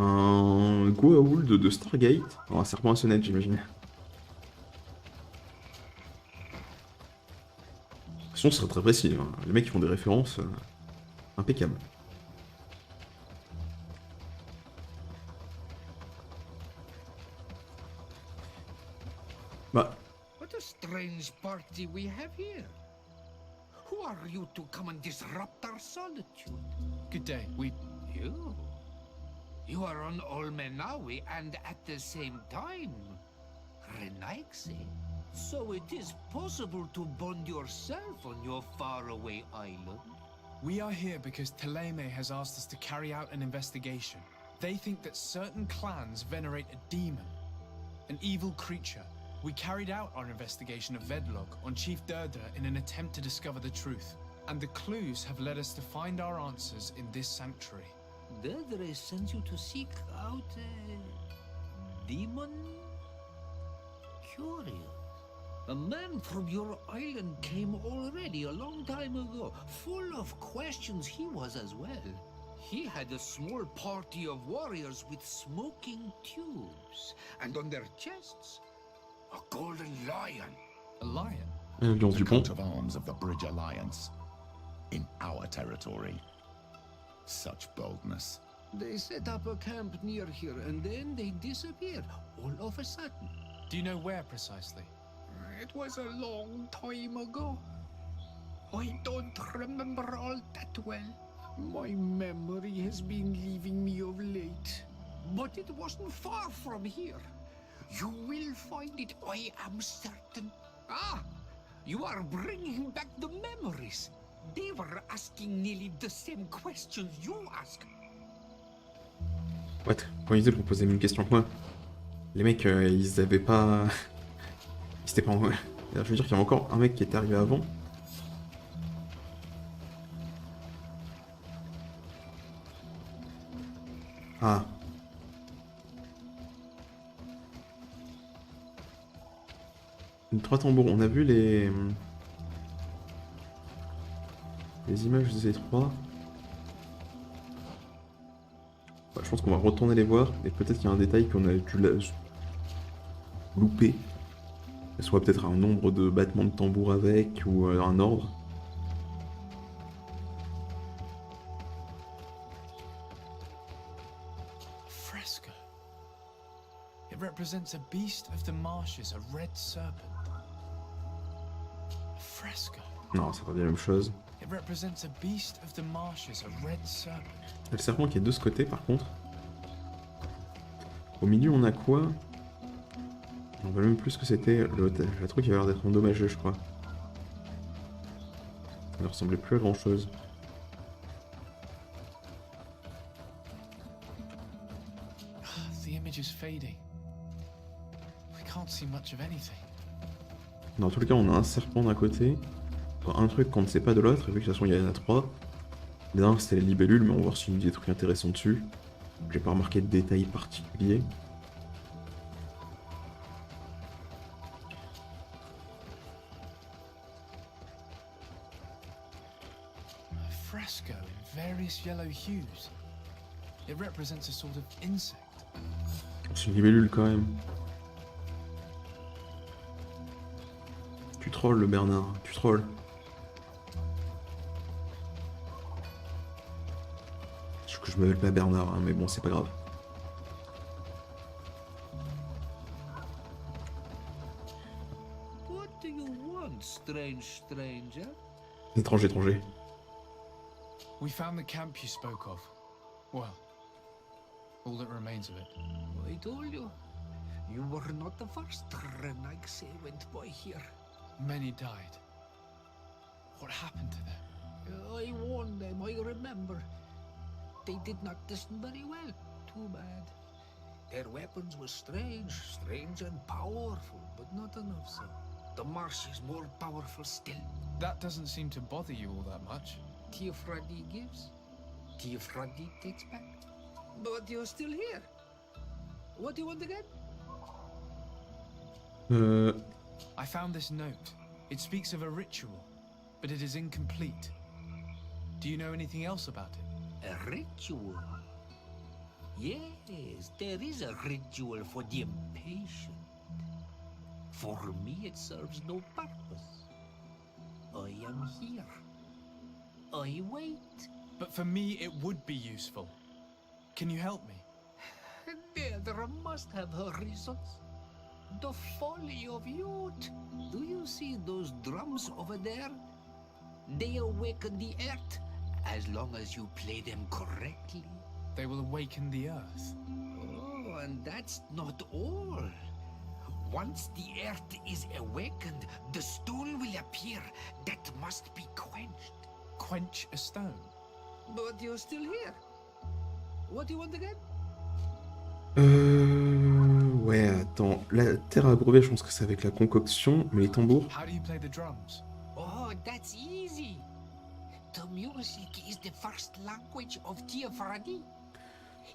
Un Goa'uld de Stargate. Oh, un serpent à sonnette, j'imagine. Sinon, ce serait très précis. Hein. Les mecs, ils font des références impeccables. Bah.
What a strange party we have here. Who are you to come and disrupt our solitude?
Good day.
You are on Olmenawi and at the same time, Renaigse. So it is possible to bond yourself on your faraway island?
We are here because Teleme has asked us to carry out an investigation. They think that certain clans venerate a demon, an evil creature. We carried out our investigation of Vedlog on Chief Derdra in an attempt to discover the truth. And the clues have led us to find our answers in this sanctuary.
Derdra sends you to seek out a demon? Curious. A man from your island came already a long time ago. Full of questions he was as well. He had a small party of warriors with smoking tubes. And on their chests, a golden lion.
A lion?
The coat of arms of the Bridge Alliance. In our territory. Such boldness.
They set up a camp near here and then they disappeared all of a sudden.
Do you know where precisely?
It was a long time ago. I don't remember all that well. My memory has been leaving me of late. But it wasn't far from here. You will find it, I am certain. Ah! You are bringing back the memories. They were asking nearly the same questions you ask.
What? Quand ils disaient pour poser une question que moi, les mecs, ils avaient pas... Ils étaient pas en... Je veux dire qu'il y a encore un mec qui est arrivé avant. 3 tambours. On a vu les images de ces 3. Bah, je pense qu'on va retourner les voir, et peut-être qu'il y a un détail qu'on a dû louper. Soit peut-être un nombre de battements de tambour avec, ou un ordre.
Fresco. It represents a beast of the marshes, a red serpent. Fresco.
Non, c'est pas bien la même chose.
It represents a beast of the marshes, a red serpent.
Le serpent qui est de ce côté par contre. Au milieu on a quoi? On voit même plus ce que c'était. Le truc qui avait l'air d'être endommagé je crois. Ça ne ressemblait plus à grand chose.
The image is fading. We can't see much of anything.
Dans tous les cas on a un serpent d'un côté. Un truc qu'on ne sait pas de l'autre, et vu que de toute façon il y en a 3. L'un c'était les libellules, mais on va voir s'il y a des trucs intéressants dessus. J'ai pas remarqué de détails particuliers.
A fresco in various yellow hues. It represents a sort of insect.
C'est une libellule quand même. Tu trolls le Bernard, tu trolls. Je m'appelle pas Bernard, hein, mais bon, c'est pas grave.
What do you want, strange stranger?
Étranger, étranger.
We found the camp you spoke of. Well, all that remains of it.
I told you. You were not the first Renaigse went by here.
Many died. What happened to them?
I warned them, I remember. They did not listen very well. Too bad. Their weapons were strange and powerful, but not enough so. The marsh is more powerful still.
That doesn't seem to bother you all that much.
Tiafradi gives, Tiafradi takes back. But you're still here. What do you want again?
I found this note. It speaks of a ritual, but it is incomplete. Do you know anything else about it?
A ritual? Yes, there is a ritual for the impatient. For me, it serves no purpose. I am here. I wait.
But for me, it would be useful. Can you help me?
There must have her reasons. The folly of youth. Do you see those drums over there? They awaken the earth. As long as you play them correctly.
They will awaken the earth.
Oh, and that's not all. Once the earth is awakened, the stone will appear that must be quenched.
Quench a stone?
But you're still here. What do you want again?
Ouais, attends. La terre à brevet, je pense que c'est avec la concoction, mais les tambours.
How do you play the drums?
Oh, that's easy. The music is the first language of Tiafradi.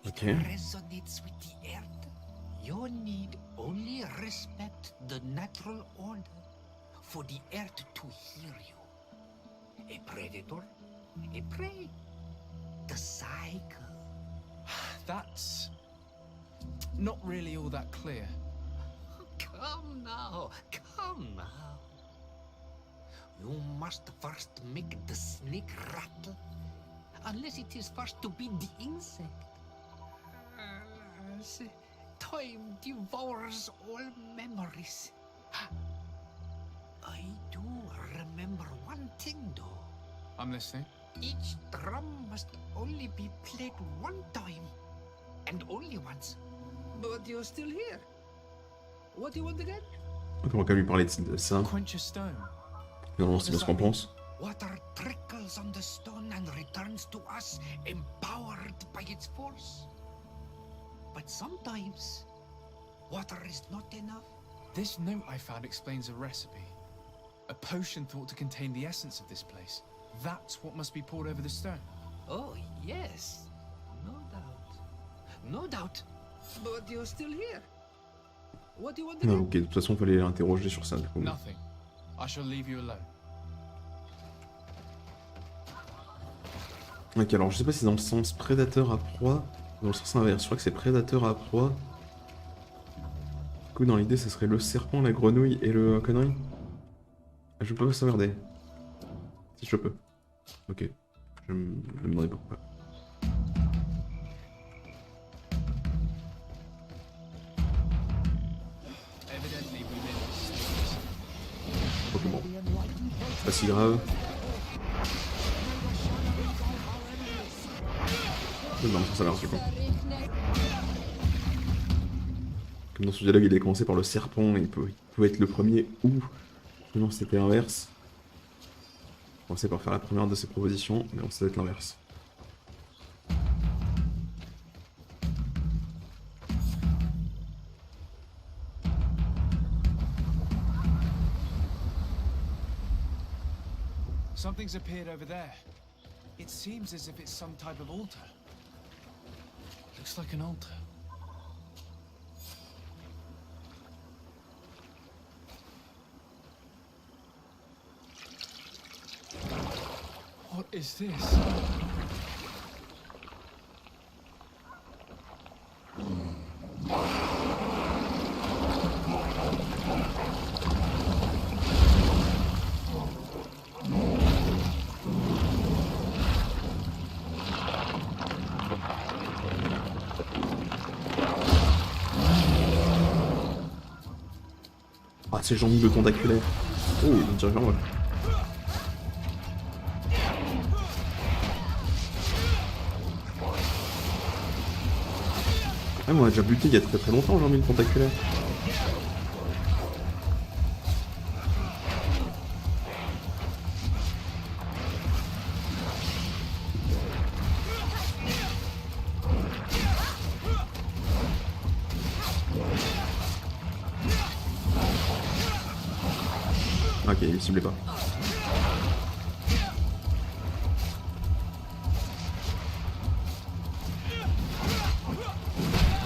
Okay.
It resonates with the earth. You need only respect the natural order for the earth to hear you. A predator, a prey. The cycle.
That's not really all that clear.
Come now, come now. You must first make the snake rattle, unless it is first to be the insect. Time devours all memories. I do remember one thing though.
I'm listening.
Each drum must only be played one time, and only once. But you're still here. What do you want again?
Ok, on va quand même lui parler de ça.
Quench a stone.
Non, c'est bien ce qu'on pense.
Water trickles on the stone and returns to us, empowered by its force. But sometimes, water is not enough.
This note I found explains a recipe. A potion thought to contain the essence of this place. That's what must be poured over the stone.
Oh, yes. No doubt. No doubt. But you're still here.
What do you want
Ah,
to do?
ok, de toute façon, fallait l'interroger sur ça, du coup.
Nothing. I shall leave you alone.
Ok, alors je sais pas si c'est dans le sens prédateur à proie, ou dans le sens inverse. Je crois que c'est prédateur à proie. Du coup, dans l'idée, ce serait le serpent, la grenouille et le connerie. Je peux pas sauvegarder. Si je peux. Ok. Je me demandais pourquoi. Ok, bon. C'est pas si grave. Non, ça marche du coup. Comme dans ce dialogue, il est commencé par le serpent, il peut être le premier ou non, c'était l'inverse. On commençait par faire la première de ses propositions, mais on sait être l'inverse.
Something's appeared over there. It seems as if it's some type of altar. Looks like an altar. What is this?
Ah, ces jambes de tentaculaires. Oh, il me dirige vers moi. Ah, moi, on a déjà buté il y a très longtemps, j'ai envie de tentaculaire. Ok, il ciblait pas.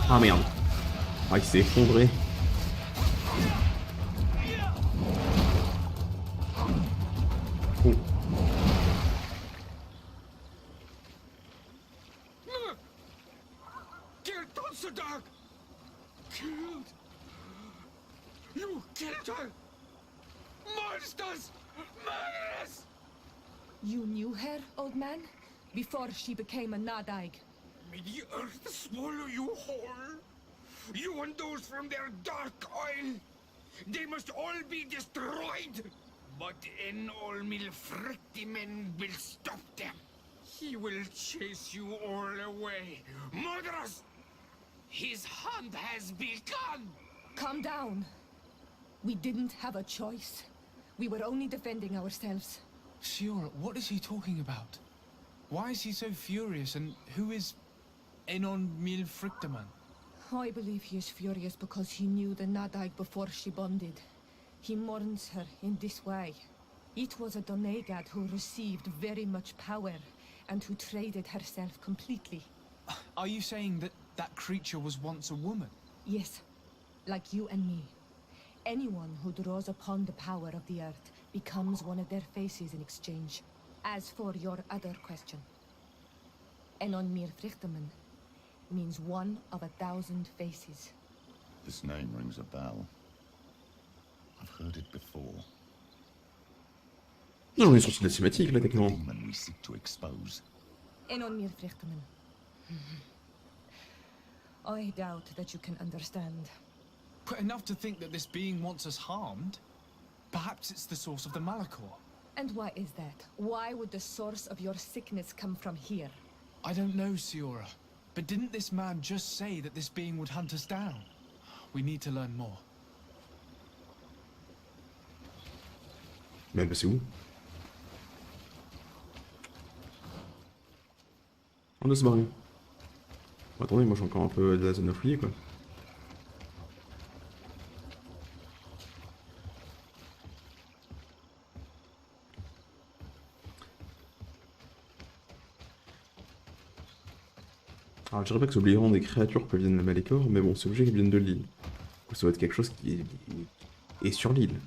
Ah merde. Ah, il s'est effondré. Oh.
Killed Dog! Killed! You killed her! Monsters! Murderers!
You knew her, old man? Before she became a Nadaig?
May the earth swallow you whole! You and those from their dark oil! They must all be destroyed! But Enolmil Frictimen will stop them! He will chase you all away! Murderers! His hunt has begun!
Calm down. We didn't have a choice. We were only defending ourselves.
Shiora, what is he talking about? Why is he so furious, and who is Enon Mil Frictaman?
I believe he is furious because he knew the Nadaig before she bonded. He mourns her in this way. It was a Donegad who received very much power, and who traded herself completely.
Are you saying that that creature was once a woman?
Yes, like you and me. Anyone who draws upon the power of the earth becomes one of their faces in exchange. As for your other question, Enon Mir Frichteman means one of 1,000 faces.
This name rings a bell. I've heard it before.
Non, on est sur la cinématique là, techniquement.
Demon we seek to expose.
Enon Mir Frichteman. I doubt that you can understand.
But enough to think that this being wants us harmed? Perhaps it's the source of the Malachor.
And why is that? Why would the source of your sickness come from here?
I don't know, Siora. But didn't this man just say that this being would hunt us down? We need to learn more.
Mais bah, c'est où? On doit se barrer. Bon, attendez, moi j'ai encore un peu de la zone à fouiller quoi. Alors je dirais pas que c'est obligatoire des créatures que viennent de Malachor, mais bon, c'est obligé qu'elles viennent de l'île. ça doit être quelque chose qui est sur l'île.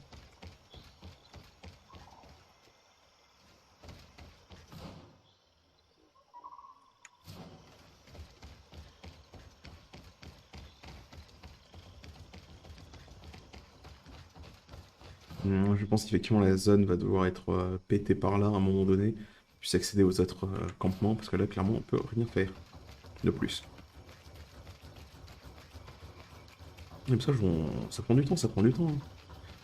Je pense qu'effectivement la zone va devoir être pétée par là à un moment donné, puis accéder aux autres campements, parce que là clairement on peut rien faire de plus. Même ça, ça prend du temps, ça prend du temps. Hein.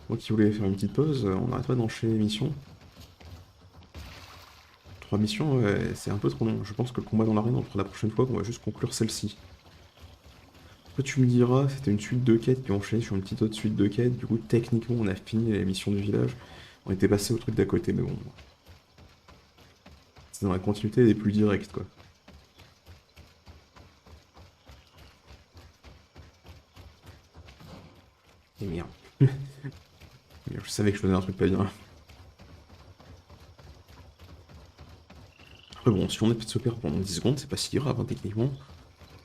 Moi qui voulais faire une petite pause, on n'arrête pas d'enchaîner les missions. 3 missions, ouais, c'est un peu trop long. Je pense que le combat dans l'arène, on le fera la prochaine fois, qu'on va juste conclure celle-ci. Après tu me diras, c'était une suite de quêtes qui enchaînait sur une petite autre suite de quêtes. Du coup, techniquement, on a fini la mission du village. On était passé au truc d'à côté, mais bon. C'est dans la continuité des plus directs, quoi. Et merde. Je savais que je faisais un truc pas bien. Après bon, si on est de se perdre pendant 10 secondes, c'est pas si grave, hein, techniquement.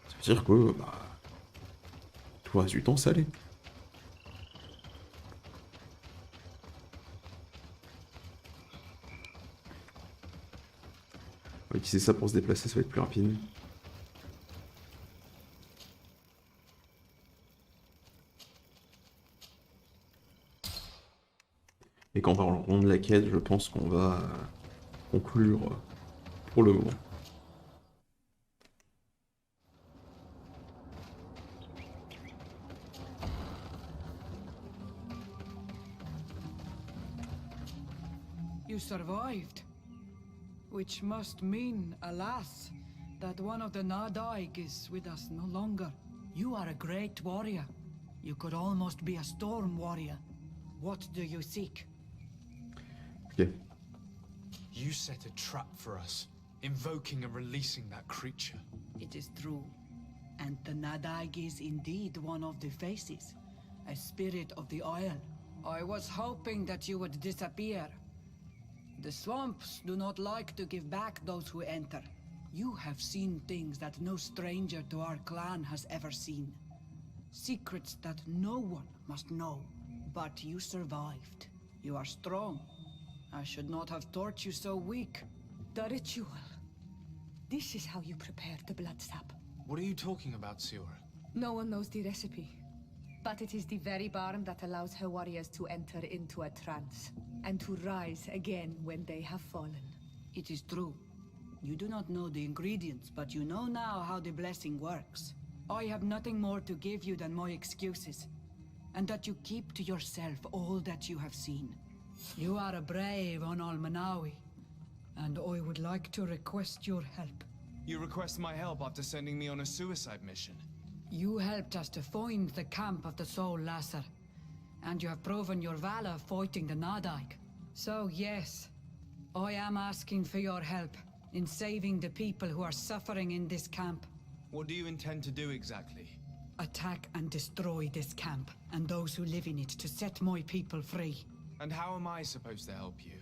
Ça veut dire que, bah... tout le reste du temps, ça allait. On va utiliser ça pour se déplacer, ça va être plus rapide. Et quand on va rendre la quête, je pense qu'on va conclure pour le moment.
You survived. Which must mean, alas, that one of the Nadaig is with us no longer. You are a great warrior. You could almost be a storm warrior. What do you seek?
Okay.
You set a trap for us, invoking and releasing that creature.
It is true. And the Nadaig is indeed one of the faces, a spirit of the Isle. I was hoping that you would disappear. The swamps do not like to give back those who enter. You have seen things that no stranger to our clan has ever seen. Secrets that no one must know. But you survived. You are strong. I should not have thought you so weak.
The ritual. This is how you prepare the blood sap.
What are you talking about, Siora?
No one knows the recipe. But it is the very barn that allows her warriors to enter into a trance, and to rise again when they have fallen.
It is true. You do not know the ingredients, but you know now how the blessing works. I have nothing more to give you than my excuses, and that you keep to yourself all that you have seen. You are a brave on Almanawi, and I would like to request your help.
You request my help after sending me on a suicide mission?
You helped us to find the camp of the Soul Lasser, and you have proven your valor fighting the Nadaig. So yes, I am asking for your help in saving the people who are suffering in this camp.
What do you intend to do exactly?
Attack and destroy this camp, and those who live in it, to set my people free.
And how am I supposed to help you?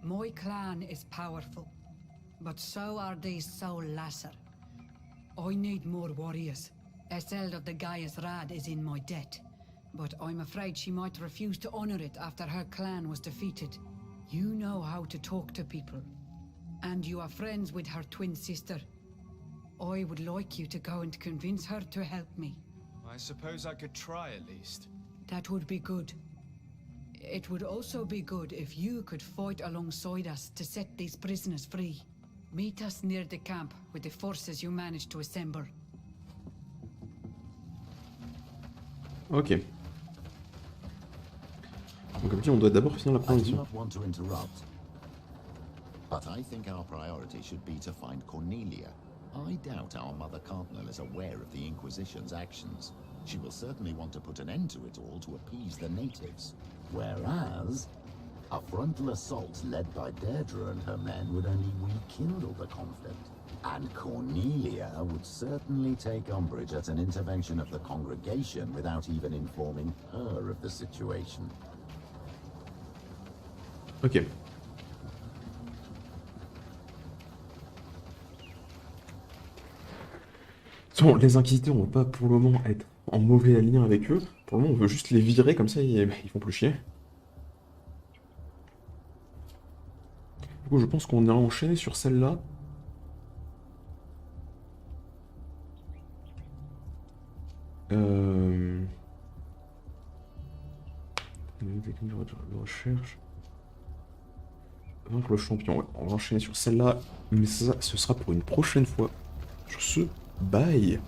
My clan is powerful, but so are these Soul Lasser. I need more warriors. Eseld of the Gaius Rad is in my debt, but I'm afraid she might refuse to honor it after her clan was defeated. You know how to talk to people, and you are friends with her twin sister. I would like you to go and convince her to help me.
I suppose I could try at least.
That would be good. It would also be good if you could fight alongside us to set these prisoners free. Meet us near the camp with the forces you managed to assemble.
Ok. Donc comme dit, on doit d'abord finir la première
I do
mission.
not want to interrupt, but I think our priority should be to find Cornelia. I doubt our Mother Cardinal is aware of the Inquisition's actions. She will certainly want to put an end to it all to appease the natives. Whereas, a frontal assault led by Deirdre and her men would only rekindle the conflict. And Cornelia would certainly take umbrage at an intervention of the congregation without even informing her of the situation.
Ok. Bon, les inquisiteurs, on va pas pour le moment être en mauvais allié avec eux. Pour le moment, on veut juste les virer, comme ça, ils font plus chier. Du coup, je pense qu'on est enchaîné sur celle-là. De recherche. Vaincre le champion, ouais. On va enchaîner sur celle-là, mais ça, ce sera pour une prochaine fois. Sur ce, bye!